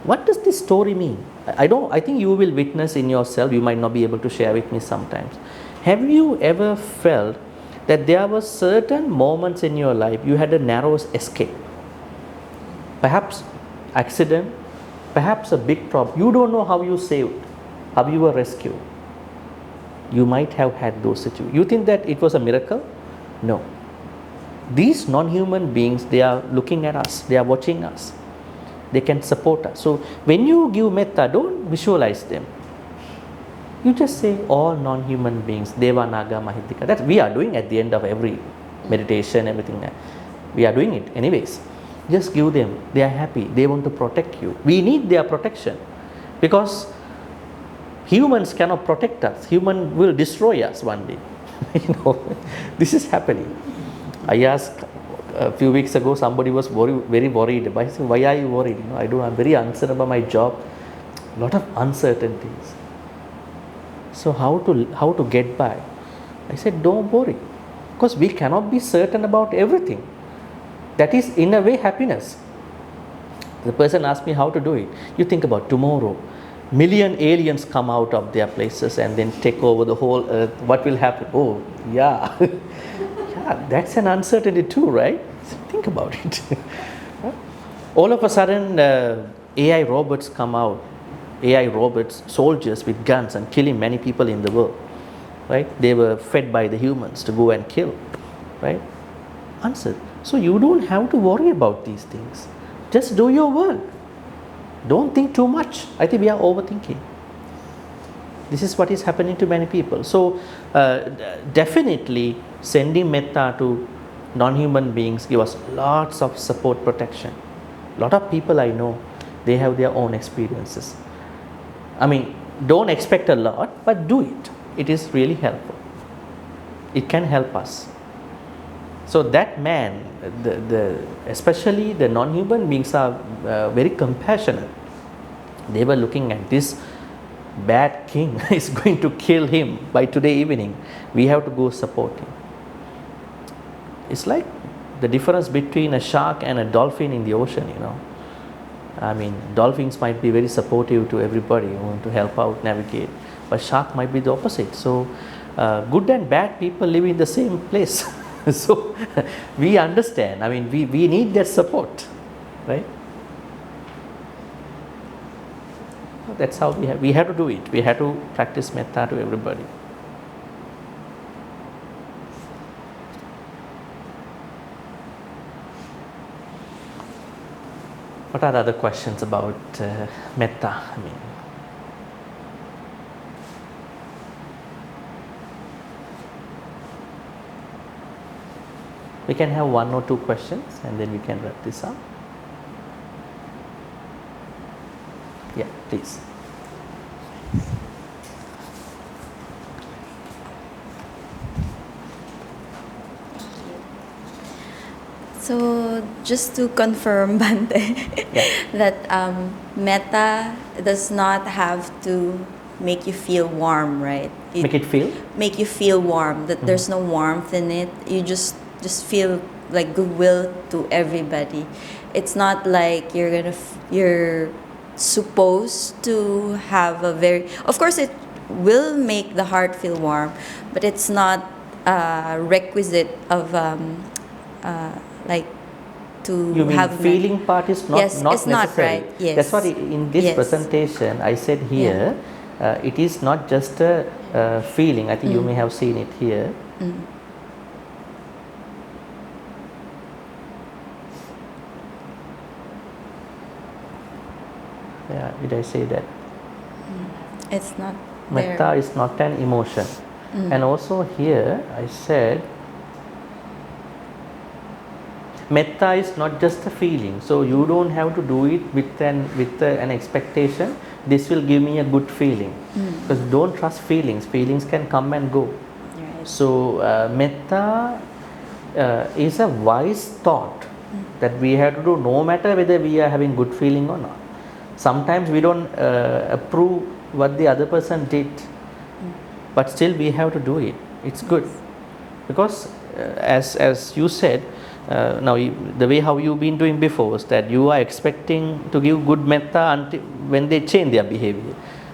What does this story mean? I think you will witness in yourself. You might not be able to share with me sometimes. Have you ever felt that there were certain moments in your life you had a narrow escape? Perhaps accident, perhaps a big problem. You don't know how you saved, how you were rescued. You might have had those situations. You think that it was a miracle? No. These non-human beings, they are looking at us, they are watching us. They can support us. So when you give metta, don't visualize them. You just say all non-human beings, Deva, Naga, Mahitika. That we are doing at the end of every meditation, everything. We are doing it anyways. Just give them. They are happy. They want to protect you. We need their protection, because humans cannot protect us. Human will destroy us one day. This is happening. I asked a few weeks ago, somebody was very worried. I said, why are you worried? I'm very uncertain about my job. A lot of uncertainties. So how to get by? I said, don't worry, because we cannot be certain about everything. That is in a way happiness. The person asked me how to do it. You think about tomorrow, million aliens come out of their places and then take over the whole earth. What will happen? Oh, yeah. Yeah, that's an uncertainty too, right? So think about it. All of a sudden, AI robots come out. AI robots, soldiers with guns and killing many people in the world, right? They were fed by the humans to go and kill, right? Answer. So you don't have to worry about these things. Just do your work. Don't think too much. I think we are overthinking. This is what is happening to many people. So definitely sending metta to non-human beings give us lots of support, protection. A lot of people I know, they have their own experiences. Don't expect a lot, but do it. It is really helpful. It can help us. So that man, especially the non-human beings are very compassionate. They were looking at this bad king is going to kill him by today evening. We have to go support him. It's like the difference between a shark and a dolphin in the ocean, Dolphins might be very supportive to everybody, want to help out, navigate, but shark might be the opposite. So good and bad people live in the same place. So we understand. We need that support, right? That's how we have to do it. We have to practice metta to everybody. What are the other questions about metta? We can have 1 or 2 questions and then we can wrap this up. Yeah, please. So just to confirm, Bhante, that metta does not have to make you feel warm, right? Make it feel? Make you feel warm. That there's no warmth in it. You just feel like goodwill to everybody. It's not like you're supposed to have a very. Of course, it will make the heart feel warm, but it's not a requisite of like to You mean have feeling part is not, Yes, not it's not necessary. right. Yes. That's what in this Yes. presentation I said here, it is not just a feeling. I think you may have seen it here. Yeah, did I say that? It's not Metta there. is not an emotion. And also here I said Metta is not just a feeling, so you don't have to do it with an expectation. This will give me a good feeling, because don't trust feelings. Feelings can come and go. Right. So Metta is a wise thought that we have to do, no matter whether we are having good feeling or not. Sometimes we don't approve what the other person did, but still we have to do it. It's good, because as you said. Now, the way how you've been doing before was that you are expecting to give good metta until when they change their behavior.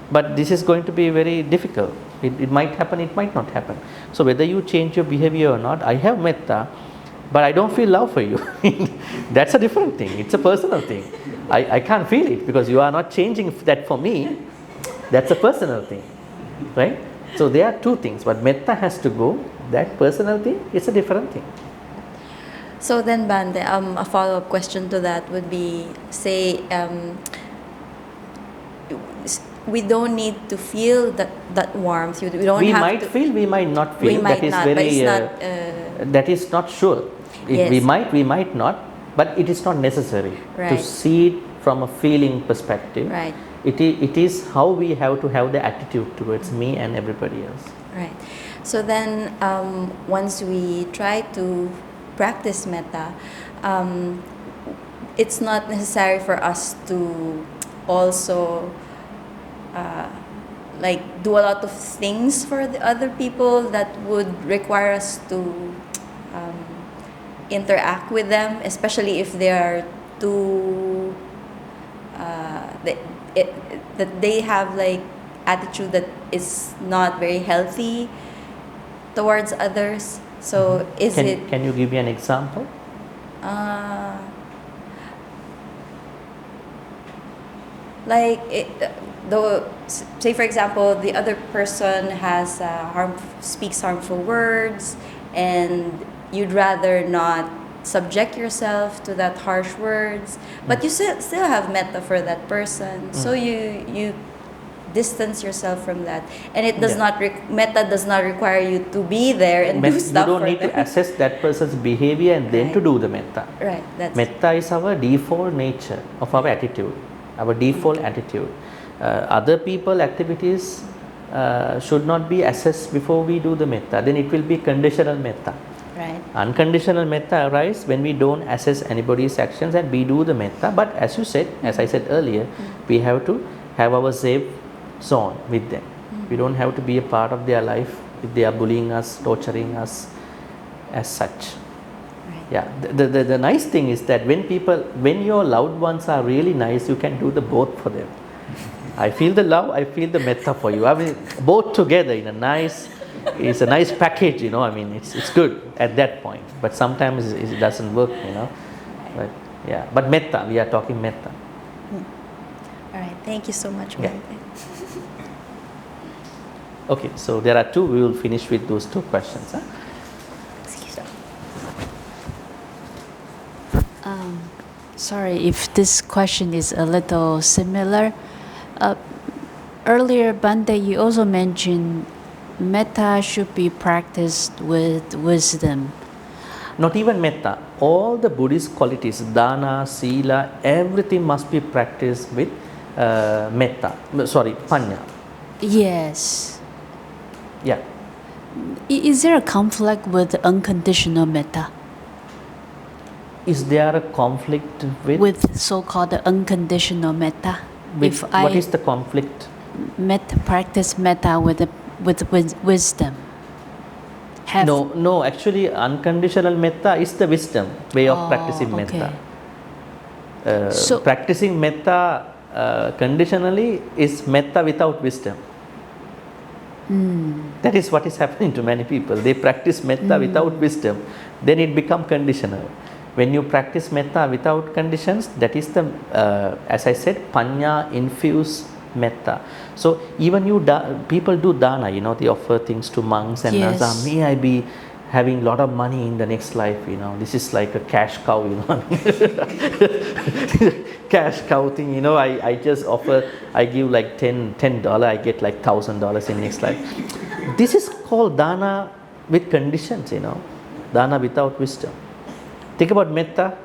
But this is going to be very difficult. It might happen, it might not happen. So whether you change your behavior or not, I have metta, but I don't feel love for you. That's a different thing. It's a personal thing. I can't feel it because you are not changing that for me. That's a personal thing, right? So there are two things, but metta has to go. That personal thing is a different thing. So then, Bhante, a follow-up question to that would be, say, we don't need to feel that warmth. We don't We have might to feel, we might not feel. We might that is not, very, but it's not. that is not sure. Yes. We might not, but it is not necessary to Right. see it from a feeling perspective. Right. It is how we have to have the attitude towards me and everybody else. Right. So then, once we try to practice metta, it's not necessary for us to also like do a lot of things for the other people that would require us to interact with them, especially if they are too that they have like attitude that is not very healthy towards others. So Can you give me an example? Say for example, the other person has speaks harmful words, and you'd rather not subject yourself to that harsh words, but you still have metta for that person. So you distance yourself from that, and it does not metta does not require you to be there and do stuff. You don't for need them. to assess that person's behavior and then to Right. do the metta. Right. That's Metta is our default nature of our attitude, our default attitude. Other people activities should not be assessed before we do the metta. Then it will be conditional metta. right. Unconditional metta arises when we don't assess anybody's actions and we do the metta. But as you said, as I said earlier, we have to have our safe zone with them. We don't have to be a part of their life if they are bullying us, torturing us as such. Right. Yeah, the nice thing is that when your loved ones are really nice, you can do the both for them. I feel the love, I feel the metta for you. I mean, both together in a nice, it's a nice package, you know. I mean, it's good at that point. But sometimes it doesn't work, you know. But yeah, but metta, we are talking metta. All right. Thank you so much, Yeah. Bhante. Okay, so there are two. We will finish with those two questions. Huh? Excuse me. Sorry if this question is a little similar. Earlier, Bhante, you also mentioned metta should be practiced with wisdom. Not even metta, all the Buddhist qualities, dana, sila, everything must be practiced with metta, sorry, panya. Yes. Yeah. Is there a conflict with unconditional metta? Is there a conflict with? With so-called unconditional metta? With what is the conflict? Practice metta with wisdom. No, actually unconditional metta is the wisdom way of practicing metta. So practicing metta conditionally is metta without wisdom. That is what is happening to many people. They practice metta without wisdom, then it becomes conditional. When you practice metta without conditions, that is the, as I said, panya infused metta. So even people do dana, you know, they offer things to monks and nuns. Yes. May I be having a lot of money in the next life, you know, this is like a cash cow, you know. Cash cow thing, you know, I just offer, I give like $10, I get like $1,000 in next life. This is called dana with conditions, you know, dana without wisdom. Think about metta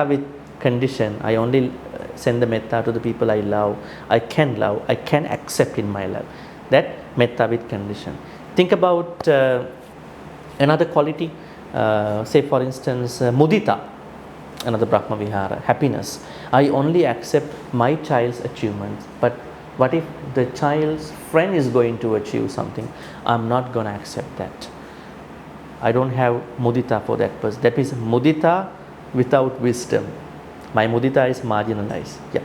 with condition. I only send the metta to the people I love, I can accept in my life. That metta with condition. Think about another quality, say for instance, mudita, another Brahma Vihara, happiness. I only accept my child's achievements, but what if the child's friend is going to achieve something? I'm not going to accept that. I don't have mudita for that person. That is mudita without wisdom. My mudita is marginalized. Yeah.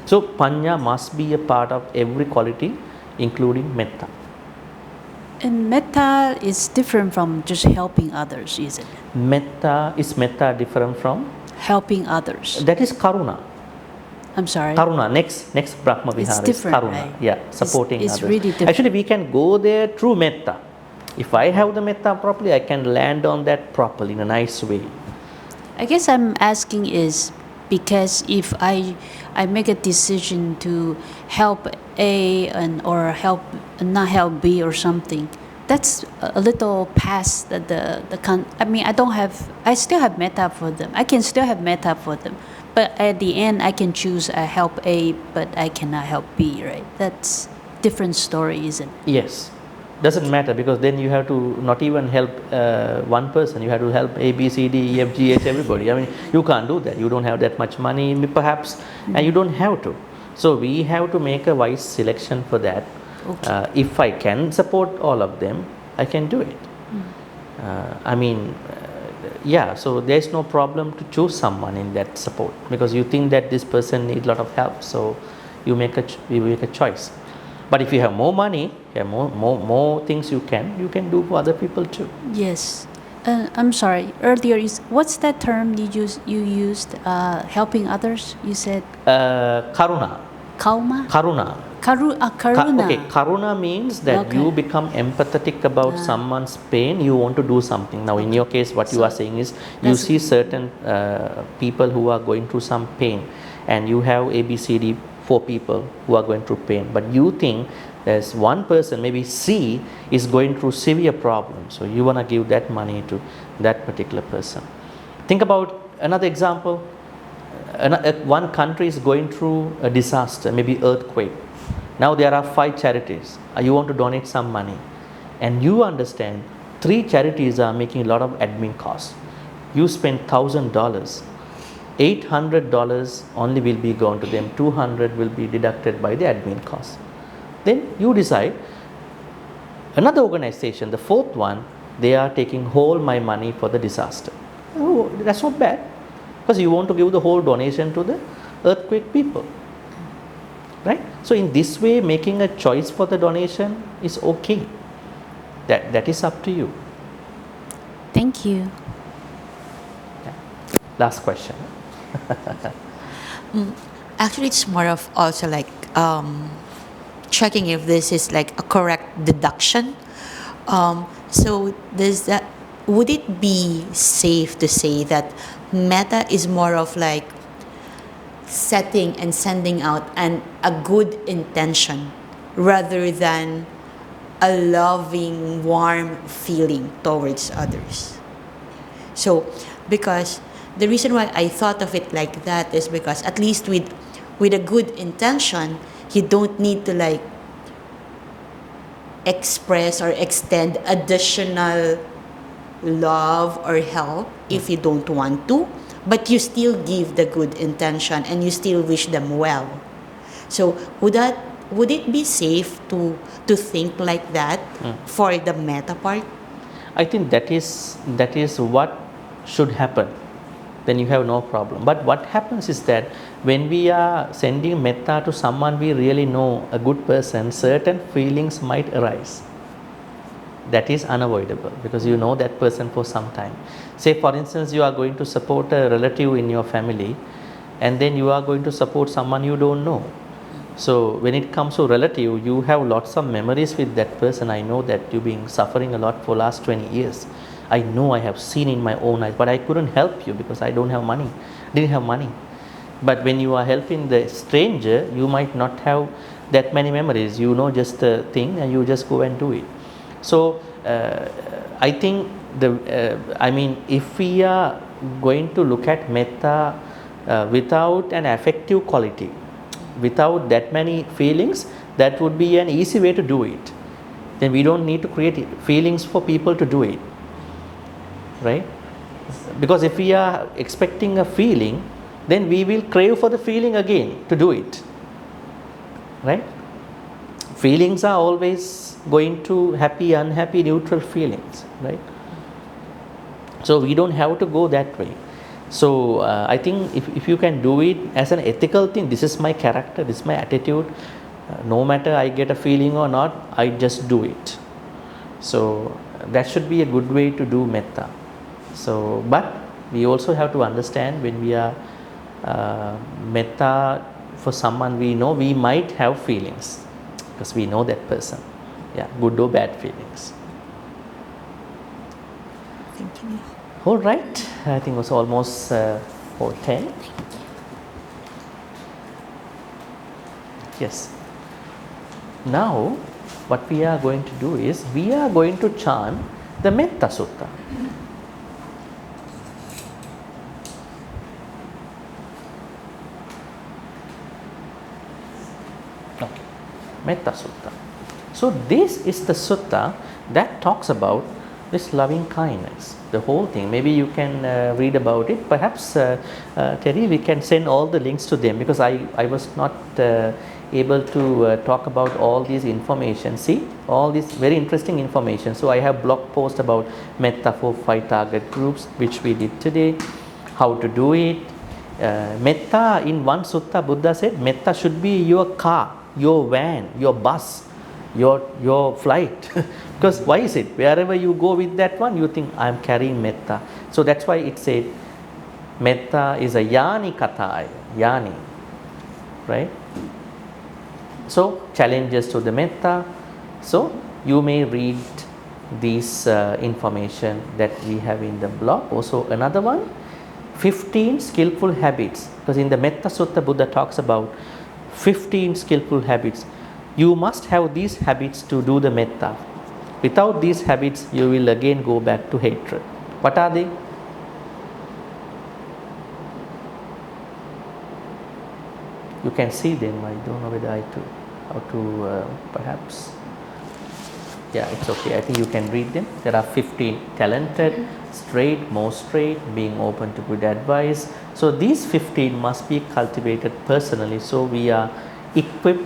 So panya must be a part of every quality, including metta. And metta is different from just helping others, isn't it? Is metta different from? Helping others. That is karuna. I'm sorry. Karuna, next Brahma Vihara It's different, is karuna. right? Yeah, supporting it's others. Really different. Actually, we can go there through metta. If I have the metta properly, I can land on that properly in a nice way. I guess I'm asking is because if I make a decision to help A or not help B or something, that's a little past I still have metta for them. I can still have metta for them, but at the end I can choose help A, but I cannot help B, right? That's different story, isn't it? Yes. Doesn't matter, because then you have to not even help one person, you have to help A, B, C, D, E, F, G, H, everybody. I mean, you can't do that. You don't have that much money perhaps, and you don't have to. So we have to make a wise selection for that. Okay. If I can support all of them, I can do it. So there's no problem to choose someone in that support, because you think that this person needs a lot of help, so you make a choice. But if you have more money, you have more things you can do for other people too. Yes. I'm sorry. Earlier, what's that term you used? Helping others. You said. Karuna. Kauma. Karuna. Karuna. Okay, karuna means that you become empathetic about someone's pain. You want to do something. Now, in your case, what you are saying is you see certain people who are going through some pain, and you have A, B, C, D, 4 people who are going through pain, but you think there's one person, maybe C, is going through severe problems, so you want to give that money to that particular person. Think about another example. One country is going through a disaster, maybe earthquake. Now there are 5 charities. You want to donate some money, and you understand 3 charities are making a lot of admin costs. You spend $1,000. $800 only will be gone to them, $200 will be deducted by the admin cost. Then you decide another organization, the 4th one, they are taking whole my money for the disaster. Oh, that's not bad, because you want to give the whole donation to the earthquake people, right? So in this way, making a choice for the donation is okay. That is up to you. Thank you. Yeah. Last question. Actually, it's more of also like checking if this is like a correct deduction. So would it be safe to say that metta is more of like setting and sending out a good intention rather than a loving, warm feeling towards others? So, because the reason why I thought of it like that is because at least with with a good intention, you don't need to like express or extend additional love or help if you don't want to, but you still give the good intention and you still wish them well. So would it be safe to think like that for the metta part? I think that is what should happen. Then you have no problem. But what happens is that when we are sending metta to someone we really know, a good person, certain feelings might arise. That is unavoidable because you know that person for some time. Say for instance you are going to support a relative in your family and then you are going to support someone you don't know. So when it comes to relative, you have lots of memories with that person. I know that you've been suffering a lot for last 20 years. I know, I have seen in my own eyes, but I couldn't help you because I didn't have money. But when you are helping the stranger, you might not have that many memories. You know just the thing and you just go and do it. So I think if we are going to look at metta without an affective quality, without that many feelings, that would be an easy way to do it. Then we don't need to create feelings for people to do it, right? Because if we are expecting a feeling, then we will crave for the feeling again to do it, right? Feelings are always going to happy, unhappy, neutral feelings, right? So we don't have to go that way. So I think if you can do it as an ethical thing, this is my character, this is my attitude, no matter I get a feeling or not, I just do it. So that should be a good way to do metta. So, but we also have to understand when we are metta for someone we know, we might have feelings because we know that person. Yeah, good or bad feelings. Thank you. All right, I think it was almost 4:10. Yes. Now, what we are going to do is, we are going to chant the Metta Sutta. Okay, Metta Sutta. So this is the sutta that talks about this loving kindness, the whole thing. Maybe you can read about it. Perhaps, Terry, we can send all the links to them because I was not able to talk about all these information. See, all this very interesting information. So I have blog post about Metta for 5 target groups, which we did today, how to do it. Metta, in one sutta, Buddha said, Metta should be your car, your van, your bus, your flight. Because why is it? Wherever you go with that one, you think, I am carrying metta. So that's why it said, metta is a yani katai, yani, right? So challenges to the metta. So you may read these information that we have in the blog. Also another one, 15 skillful habits. Because in the Metta Sutta, Buddha talks about 15 skillful habits. You must have these habits to do the metta. Without these habits, you will again go back to hatred. What are they? You can see them. I don't know whether how to perhaps. Yeah, it's okay. I think you can read them. There are 15. Talented, straight, more straight, being open to good advice. So these 15 must be cultivated personally. So we are equipped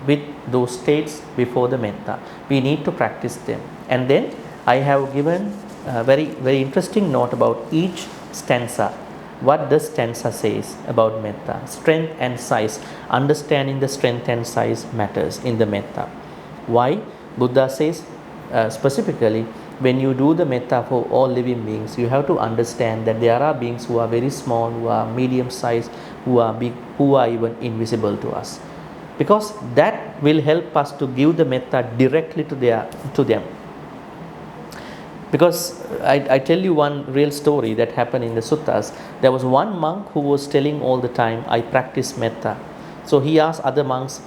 with those states before the metta. We need to practice them. And then I have given a very, very interesting note about each stanza. What the stanza says about metta. Strength and size. Understanding the strength and size matters in the metta. Why? Buddha says specifically, when you do the metta for all living beings, you have to understand that there are beings who are very small, who are medium sized, who are big, who are even invisible to us. Because that will help us to give the metta directly to them. Because I tell you one real story that happened in the suttas. There was one monk who was telling all the time, I practice metta. So he asked other monks,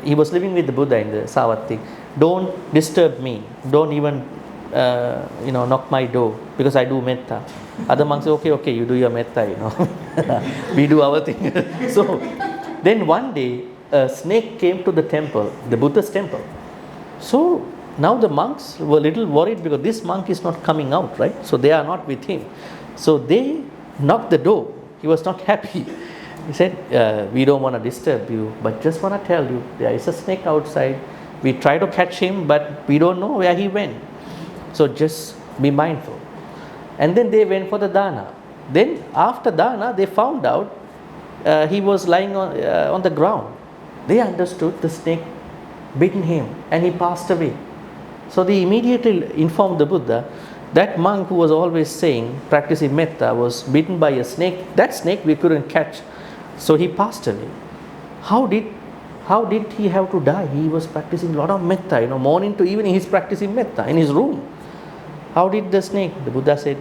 he was living with the Buddha in the Savatthi, don't disturb me, don't even knock my door because I do metta. Other monks say, okay, you do your metta, we do our thing. So then one day a snake came to the temple, the Buddha's temple. So now the monks were a little worried because this monk is not coming out, right? So they are not with him. So they knocked the door. He was not happy. He said, we don't want to disturb you, but just want to tell you, there is a snake outside. We try to catch him, but we don't know where he went. So just be mindful. And then they went for the dana. Then after dana, they found out he was lying on the ground. They understood the snake bitten him and he passed away. So they immediately informed the Buddha. That monk who was always saying, practicing metta, was bitten by a snake. That snake we couldn't catch. So he passed away. How did he have to die? He was practicing a lot of metta, morning to evening he's practicing metta in his room. How did the snake? The Buddha said,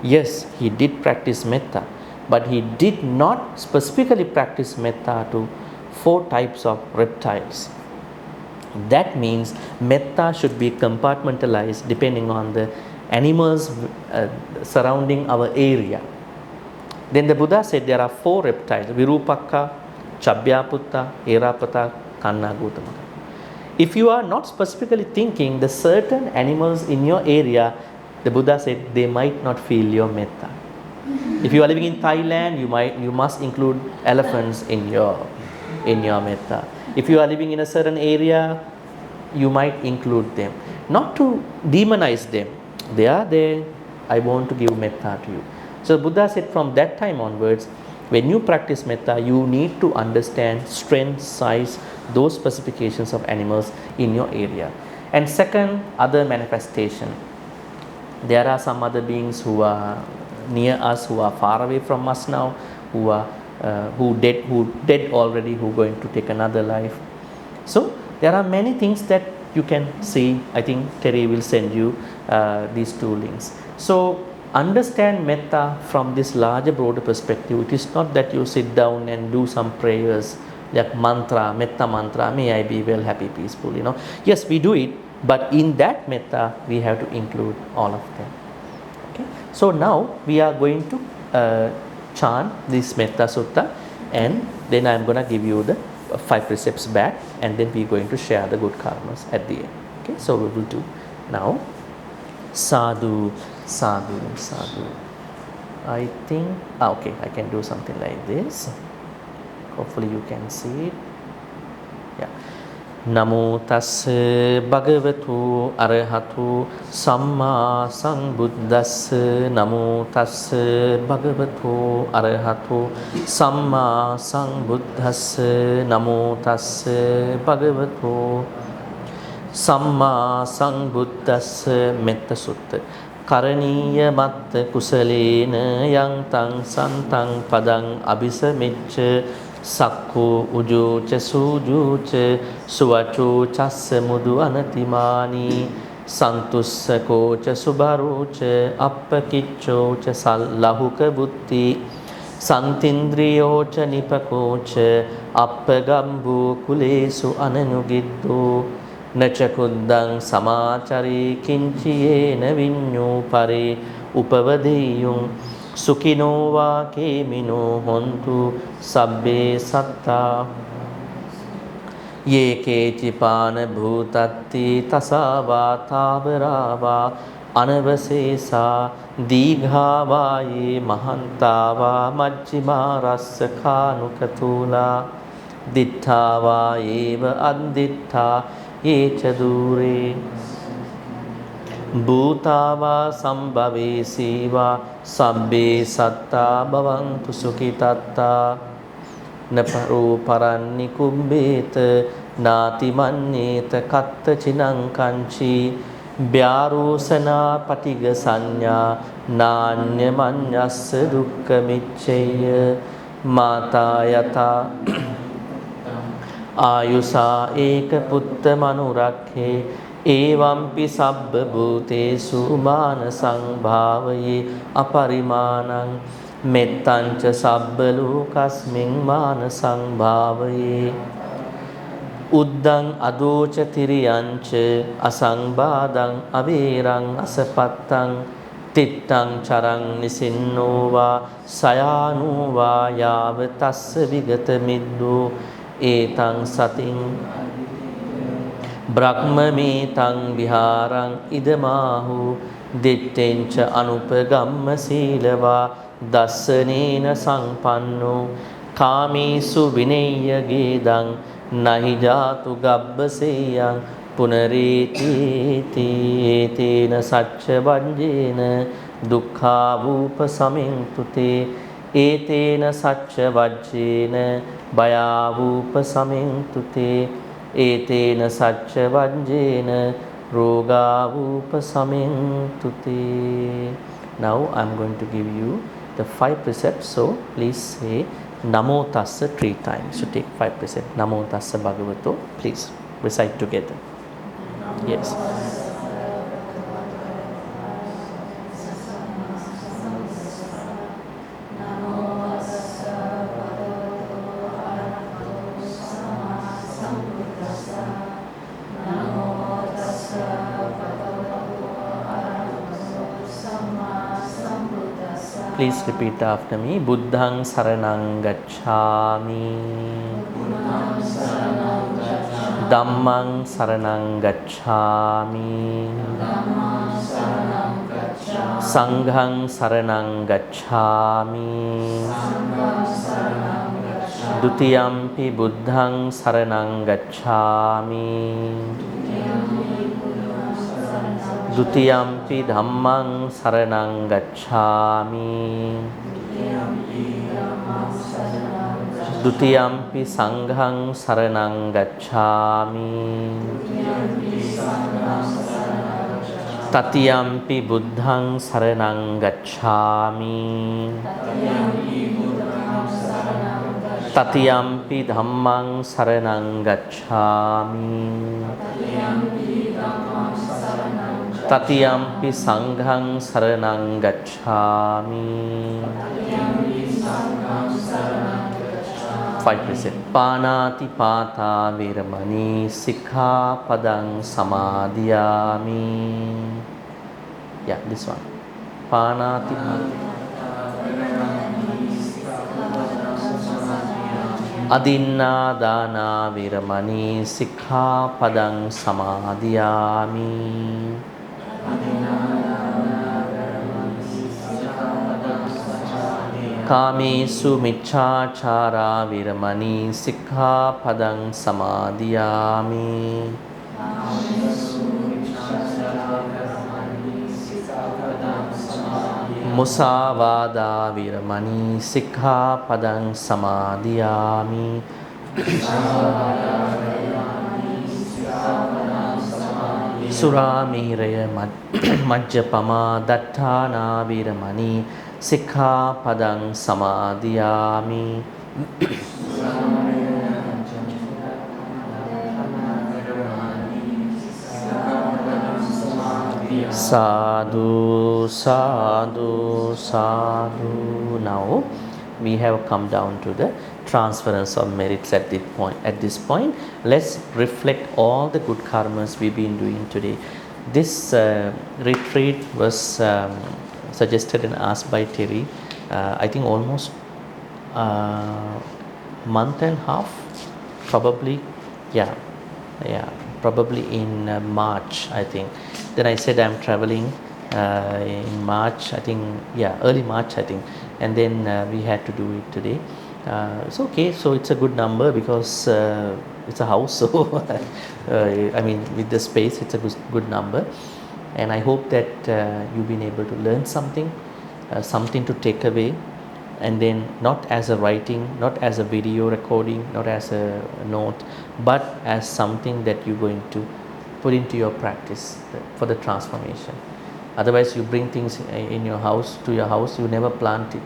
yes, he did practice metta, but he did not specifically practice metta to 4 types of reptiles. That means metta should be compartmentalized depending on the animals surrounding our area. Then the Buddha said there are 4 reptiles: Virupakka, Chabbyaputta, Erapata, Kanna, Gautamaka. If you are not specifically thinking the certain animals in your area, the Buddha said they might not feel your metta. If you are living in Thailand, you must include elephants in your metta. If you are living in a certain area, you might include them. Not to demonize them. They are there. I want to give metta to you. So Buddha said from that time onwards, when you practice metta, you need to understand strength, size, those specifications of animals in your area. And second, other manifestation. There are some other beings who are near us, who are far away from us now, who dead already, who are going to take another life. So there are many things that you can see. I think Terry will send you these 2 links. So understand metta from this larger, broader perspective. It is not that you sit down and do some prayers like mantra, metta mantra, may I be well, happy, peaceful. Yes, we do it, but in that metta we have to include all of them. Okay. So now we are going to chant this Metta Sutta, and then I am going to give you the 5 precepts back, and then we are going to share the good karmas at the end. Okay, so we will do now. Sadhu, sadhu, sadhu. I think, okay, I can do something like this. Hopefully you can see it. Yeah. Namo tassa bhagavatu arahatu samma sambuddhassa. Namo tassa bhagavatu arahatu samma sambuddhassa. Namo tassa bhagavatu samma sambuddhassa. Metta Sutta. Karaniya matta kusalena yang tang santang padang abhisamicca. Sakku ujuca sujuca suvacu cassa mudu anatimani santussakoca subaruca appakiccoca sallahuka butti santindriyoca nipakoca appagambu kulesu ananugiddu nacakuddang samacari kinciyena vinyu pare upavadeyung Sukino va kemino hontu sabbe satta ye kecipana bhutatti tasava tavarava anavasesa digha ye mahantava majjima rassa kanukatula dittha eva andittha ye chadure Bhutava sambhavesiva sabbe satta bhavantu sukhitatta naparo paranni kumbeta nati manneta katta chinankanchi vyarosana patiga sanya nanya manyassa dukkha micceya mata yata ayusa eka putta manurakhe Evampi sabba bhutesu manasang bhavaye aparimanang mettanca sabba lokasming manasang bhavaye Uddang adocha tiriyancha asangbadan averang asapattang tittang charang nisinnova sayanova yavatassa vigata middu etang sating brahmametang viharang idamahu dittencha anupagamma silava dassanena sangpanno kamesu vineyya gedang nahi jatu gabbaseyang punareti tena sacca vajjena dukkha vupa samintute etena sacca vajjena bhayavupa samintute etena sacca vajjena rogavupa samintute. Now I am going to give you the 5 precepts, so please say Namo Tassa 3 times. So take 5 precepts. Namo Tassa Bhagavato. Please recite together. Yes. Please repeat after me. Buddhang saranang gacchami. Dhammang saranang gacchami. Sanghang saranang gacchami. Dutiyampi buddhang saranang gacchami. Dutiyampi dhammang saranang gacchami. Dutiyampi sanghang saranang gacchami. Tatiyampi buddhang saranang gacchami. Tatiyampi dhammang saranang gacchami. Tatiyampi sanghang saranang gacchami. 5 precepts. Panati pata viramani sikha padang samadhiyami. Yeah, this one. Panati Adinna dana viramani sikha padang samadhiyami. Kamesu micchāchārā viramani sikha padang samadhiyami. Musāvādā viramani sikha padang samadhiyami. Suramēraya majjapamā dattānā viramani sikha padang samadhiyami. Sadhu, sadhu, sadhu. Now we have come down to the transference of merits at this point. Let's reflect all the good karmas we've been doing today. This retreat was suggested and asked by Terry, I think almost month and a half, probably, probably in March, I think. Then I said I'm traveling in March, I think, early March, I think, and then we had to do it today. It's okay, so it's a good number because it's a house, so I mean, with the space, it's a good number. And I hope that you've been able to learn something, something to take away, and then not as a writing, not as a video recording, not as a note, but as something that you're going to put into your practice for the transformation. Otherwise, you bring things in your house, to your house, you never plant it,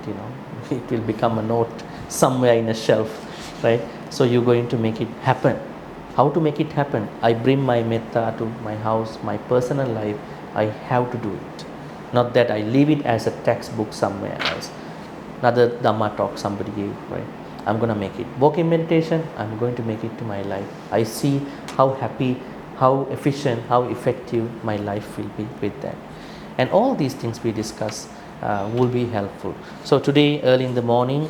it will become a note somewhere in a shelf, right? So you're going to make it happen. How to make it happen? I bring my metta to my house, my personal life, I have to do it. Not that I leave it as a textbook somewhere else. Another Dhamma talk somebody gave, right? I'm going to make it. Walking meditation, I'm going to make it to my life. I see how happy, how efficient, how effective my life will be with that. And all these things we discuss will be helpful. So today early in the morning,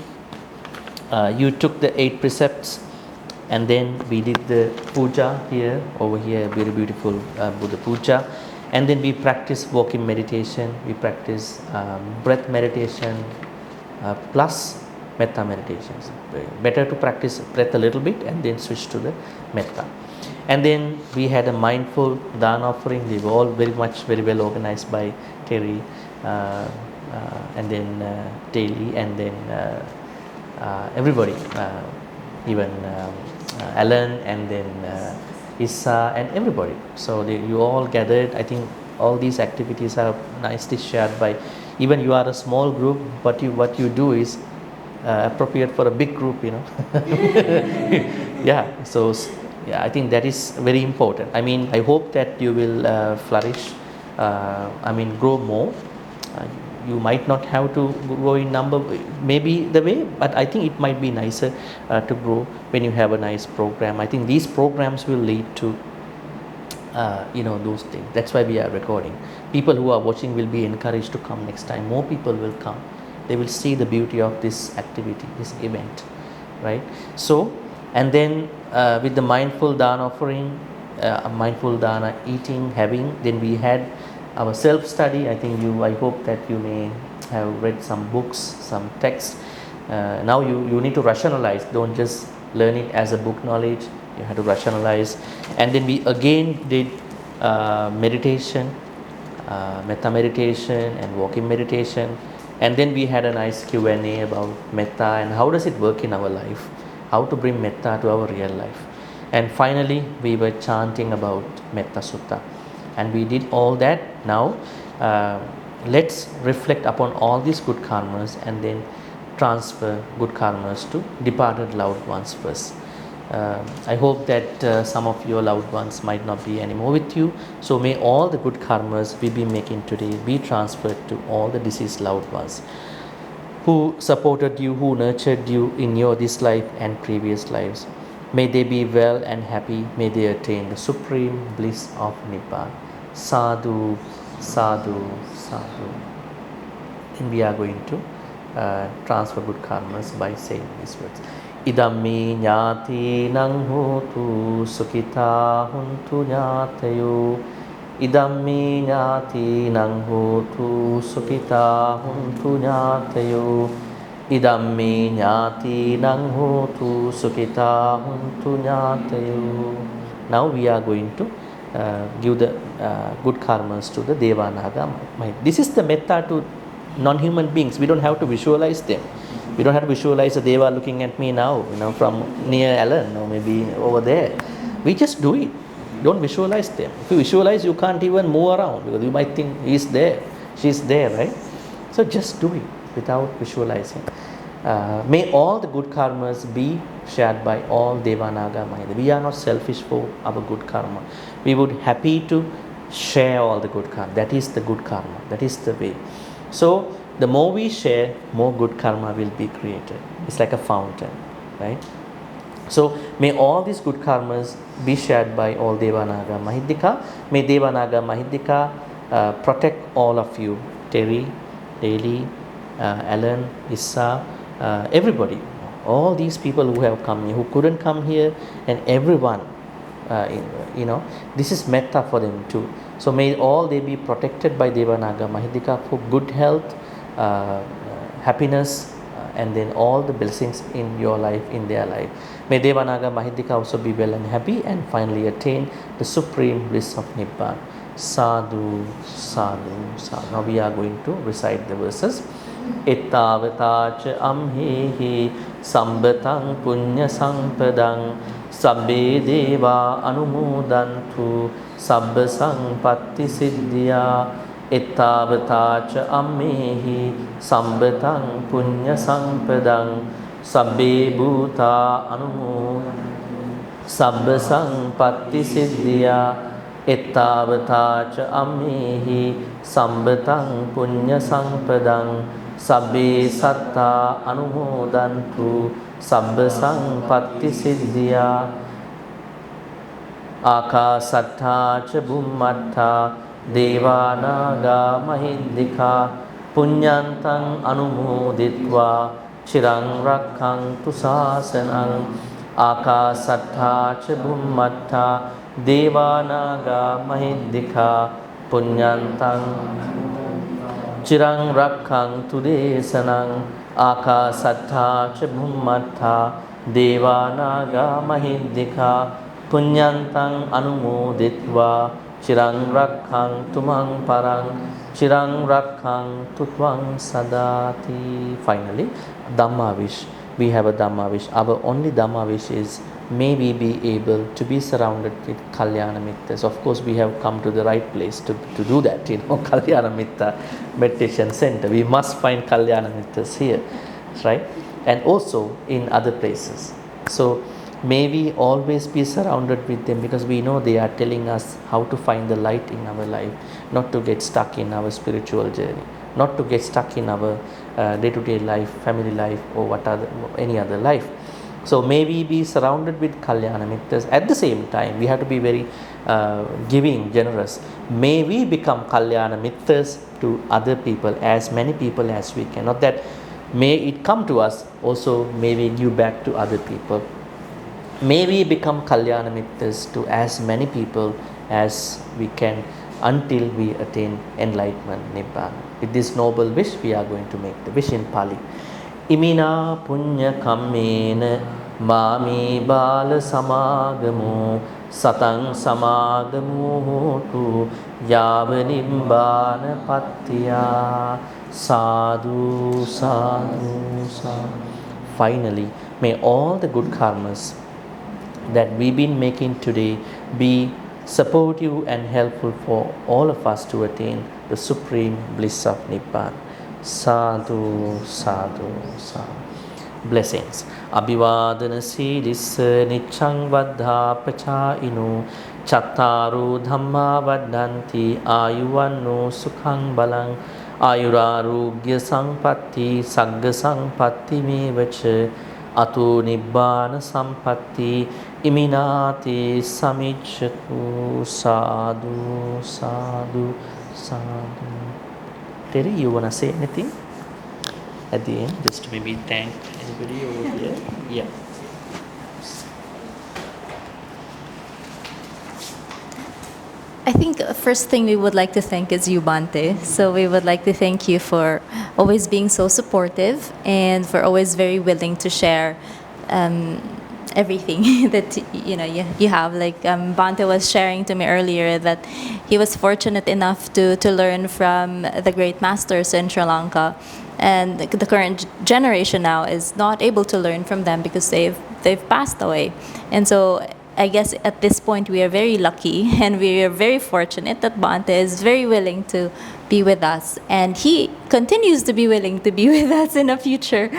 you took the 8 precepts, and then we did the puja here, over here, very beautiful Buddha puja. And then we practice walking meditation, we practice breath meditation plus metta meditations. Better to practice breath a little bit and then switch to the metta. And then we had a mindful dana offering. They were all very well organized by Terry, and then Daly, and then everybody, even Alan, and then Issa, and everybody. So you all gathered. I think all these activities are nicely shared by, even you are a small group, but what you do is appropriate for a big group, Yeah, so yeah, I think that is very important. I mean, I hope that you will flourish, grow more. You might not have to grow in number, maybe the way, but I think it might be nicer to grow when you have a nice program. I think these programs will lead to those things. That's why we are recording. People who are watching will be encouraged to come next time. More people will come. They will see the beauty of this activity, this event, right? So, and then with the mindful dana offering, mindful dana eating, having, then we had our self-study. I hope that you may have read some books, some text. Now you need to rationalize. Don't just learn it as a book knowledge. You have to rationalize. And then we again did meditation, metta meditation and walking meditation. And then we had a nice Q&A about metta and how does it work in our life, how to bring metta to our real life. And finally, we were chanting about Metta Sutta. And we did all that. Now, let's reflect upon all these good karmas and then transfer good karmas to departed loved ones first. I hope that some of your loved ones might not be anymore with you. So may all the good karmas we be making today be transferred to all the deceased loved ones who supported you, who nurtured you in this life and previous lives. May they be well and happy. May they attain the supreme bliss of Nibbana. Sadhu, sadhu, sadhu. Then we are going to transfer good karmas by saying these words. Idammi ñāti naṁ hotu sukhita huntu ñātayo. Idammi ñāti naṁ hotu sukhita huntu ñātayo. Idammi ñāti naṁ hotu sukhita huntu ñātayo. Now we are going to give the good karmas to the Deva Naga. This is the metta to non-human beings. We don't have to visualize them. We don't have to visualize a Deva looking at me now, from near Alan or maybe over there. We just do it. Don't visualize them. If you visualize, you can't even move around because you might think he's there, she's there, right? So just do it without visualizing. May all the good karmas be shared by all Devanaga Mahida. We are not selfish for our good karma. We would happy to share all the good karma. That is the good karma. That is the way. So the more we share, more good karma will be created. It's like a fountain, right? So may all these good karmas be shared by all Devanaga Mahidika. May Devanaga Mahidika protect all of you. Terry, Daly, Alan, Issa, everybody. All these people who have come here, who couldn't come here, and everyone, this is metta for them too. So may all they be protected by Devanaga Mahidika for good health, happiness, and then all the blessings in your life, in their life. May Devanaga Mahidika also be well and happy and finally attain the supreme bliss of Nibbana. Sadhu, sadhu, sadhu. Now we are going to recite the verses. Ettavatacha amhehi sambatang punya sampadang sabbe deva anumodantu sabba sampatti siddhya. Ettavatacha ammehi sambatang punya sampadang sabbe bhuta anumodantu sabba sampatti siddhya. Ettavatacha ammehi sambatang punya sampadang sabbe satta anumodantu sabba sampatti siddhya Akasattha ca bhummattha devānāgā mahiddhikā puññantang anumoditva chirang rakkhantu sāsanang Akasattha ca bhummattha devānāgā mahiddhikā puññantang chirang rakkhantu desanang Akasattha ca bhummattha devānāgā mahiddhikā puññantang anumoditva chirang rakkhantu mang parang chirang rakkhantu tvang sadati. Finally, Dhamma wish. We have a Dhamma wish. Our only Dhamma wish is, may we be able to be surrounded with Kalyāṇa Mittas. Of course, we have come to the right place to do that, Kalyāṇa Mitta Meditation Centre. We must find Kalyāṇa Mittas here, right? And also in other places. So, may we always be surrounded with them, because we know they are telling us how to find the light in our life, not to get stuck in our spiritual journey, not to get stuck in our day-to-day life, family life, or any other life. So may we be surrounded with Kalyāṇa Mittas. At the same time, we have to be very giving, generous. May we become Kalyāṇa Mittas to other people, as many people as we can. Not that may it come to us, also may we give back to other people. May we become Kalyāṇa Mittas to as many people as we can until we attain enlightenment, Nibbana. With this noble wish, we are going to make the wish in Pali. Imina punya kammena mami bala samagamu satang samagamu hotu yava nibbana pattiya sadhu sadhu sadhu. Finally, may all the good karmas that we've been making today be supportive and helpful for all of us to attain the supreme bliss of Nibbana. Sadhu, sadhu, sadhu. Blessings. Abhivadana sīlissa niccang vaddha pacāinu chattaru dhamma vaddanti ayuvanno sukhang balang ayurārogya sampatti sagga sampatti mevaca ato nibbana sampatti iminati samicchatu. Sadhu, sadhu, sadhu. Terry, you want to say anything at the end, just to maybe thank anybody over here? Yeah. I think first thing we would like to thank is you, Bhante. So we would like to thank you for always being so supportive and for always very willing to share everything that you have. Like Bhante was sharing to me earlier that he was fortunate enough to learn from the great masters in Sri Lanka, and the current generation now is not able to learn from them because they've passed away. And so I guess at this point we are very lucky and we are very fortunate that Bhante is very willing to be with us, and he continues to be willing to be with us in the future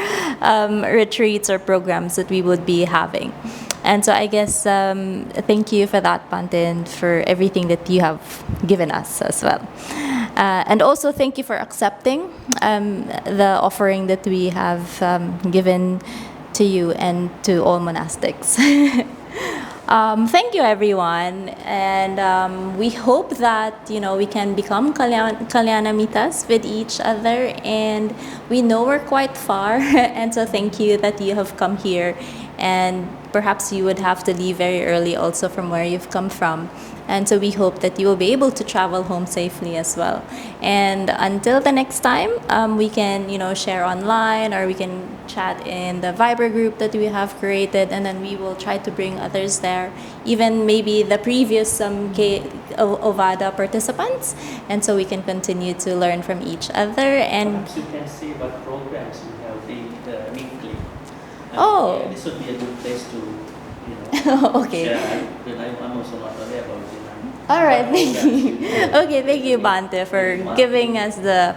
retreats or programs that we would be having. And so I guess thank you for that, Bhante, and for everything that you have given us as well. And also thank you for accepting the offering that we have given to you and to all monastics. Thank you, everyone, and we hope that we can become Kalyana Mittas with each other, and we know we're quite far, and so thank you that you have come here, and perhaps you would have to leave very early also from where you've come from. And so we hope that you will be able to travel home safely as well. And until the next time, we can, share online, or we can chat in the Viber group that we have created, and then we will try to bring others there, even maybe the previous Ovada participants. And so we can continue to learn from each other. And perhaps you can see what programs you have weekly. This would be a good place to, okay. share. I'm also not aware about it. All right, thank you. Okay, thank you, Bhante, for giving us the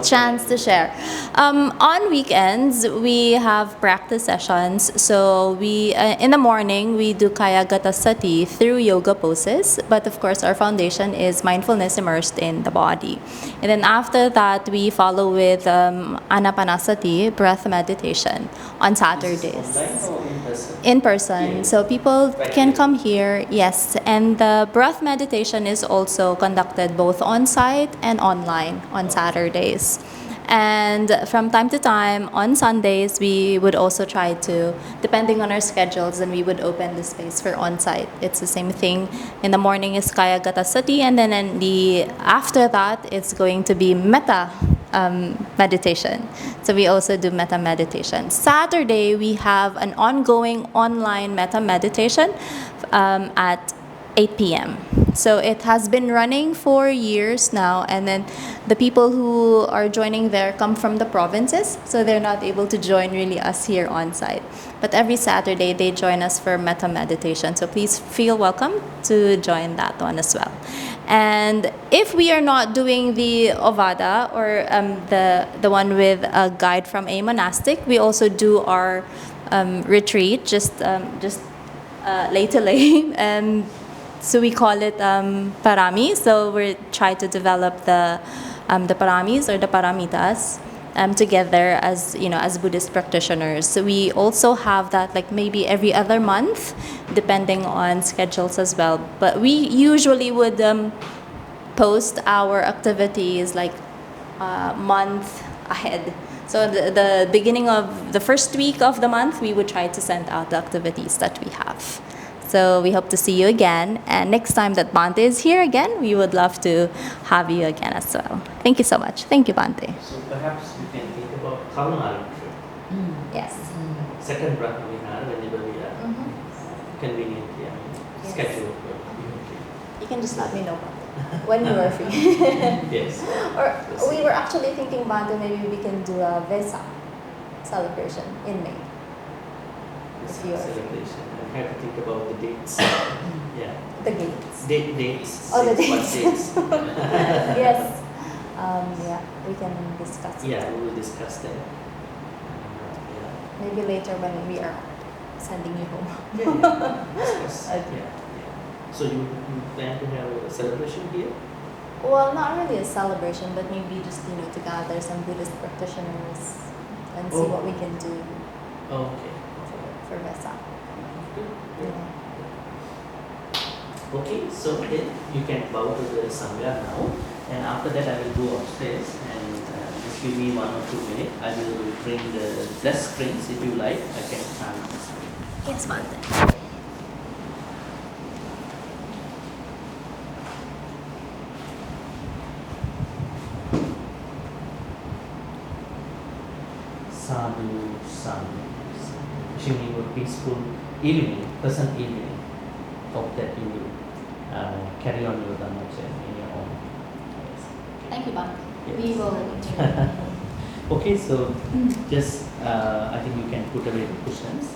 chance to share. On weekends, we have practice sessions. So we, in the morning, we do Kaya Gata Sati through yoga poses. But of course, our foundation is mindfulness immersed in the body. And then after that, we follow with Anapanasati, breath meditation, on Saturdays. Online or in person? In person. Yeah. So people Right can here. come here, yes. And the breath meditation is also conducted both on site and online on Saturdays. And from time to time, on Sundays, we would also try to, depending on our schedules, and we would open the space for on-site. It's the same thing. In the morning is Kaya Gata Sati, and then after that, it's going to be Metta meditation. So we also do Metta meditation. Saturday, we have an ongoing online Metta meditation at 8 p.m. So it has been running for years now, and then the people who are joining there come from the provinces, so they're not able to join really us here on site. But every Saturday they join us for Metta meditation, so please feel welcome to join that one as well. And if we are not doing the Ovada or the one with a guide from a monastic, we also do our retreat just lay to lay. So we call it parami. So we try to develop the paramis or the paramitas together as as Buddhist practitioners. So we also have that like maybe every other month, depending on schedules as well. But we usually would post our activities like a month ahead. So the beginning of the first week of the month, we would try to send out the activities that we have. So we hope to see you again. And next time that Bhante is here again, we would love to have you again as well. Thank you so much. Thank you, Bhante. So perhaps you can think about Kalyāṇa Retreat. Yes. Second Brahma Vihara, whenever we are conveniently Yes. schedule. You can just let me know when you are free. Yes. Or we were actually thinking, Bhante, maybe we can do a Vesak celebration in May. If you are free. Celebration. I have to think about the dates. Yeah. The gates. Dates. Oh, the What dates. Yes. Yeah, we can discuss it. Yeah, we will discuss them. Maybe later when we are sending you home. Discuss. Okay. Yeah. So you plan to have a celebration here? Well, not really a celebration, but maybe just to gather some Buddhist practitioners and see what we can do Okay. for Vesak. Yeah. Okay, so then you can bow to the Sangha now, and after that I will go upstairs and just give me 1 or 2 minutes. I will bring the blessed springs if you like. I can chant. Yes, Bhante. Sadhu, sadhu. Wishing you a peaceful evening, pleasant evening. Hope that you will carry on your Dhamma journey in your own. Thank you, Bhante. Yes. We will. Okay, so just I think you can put away the cushions.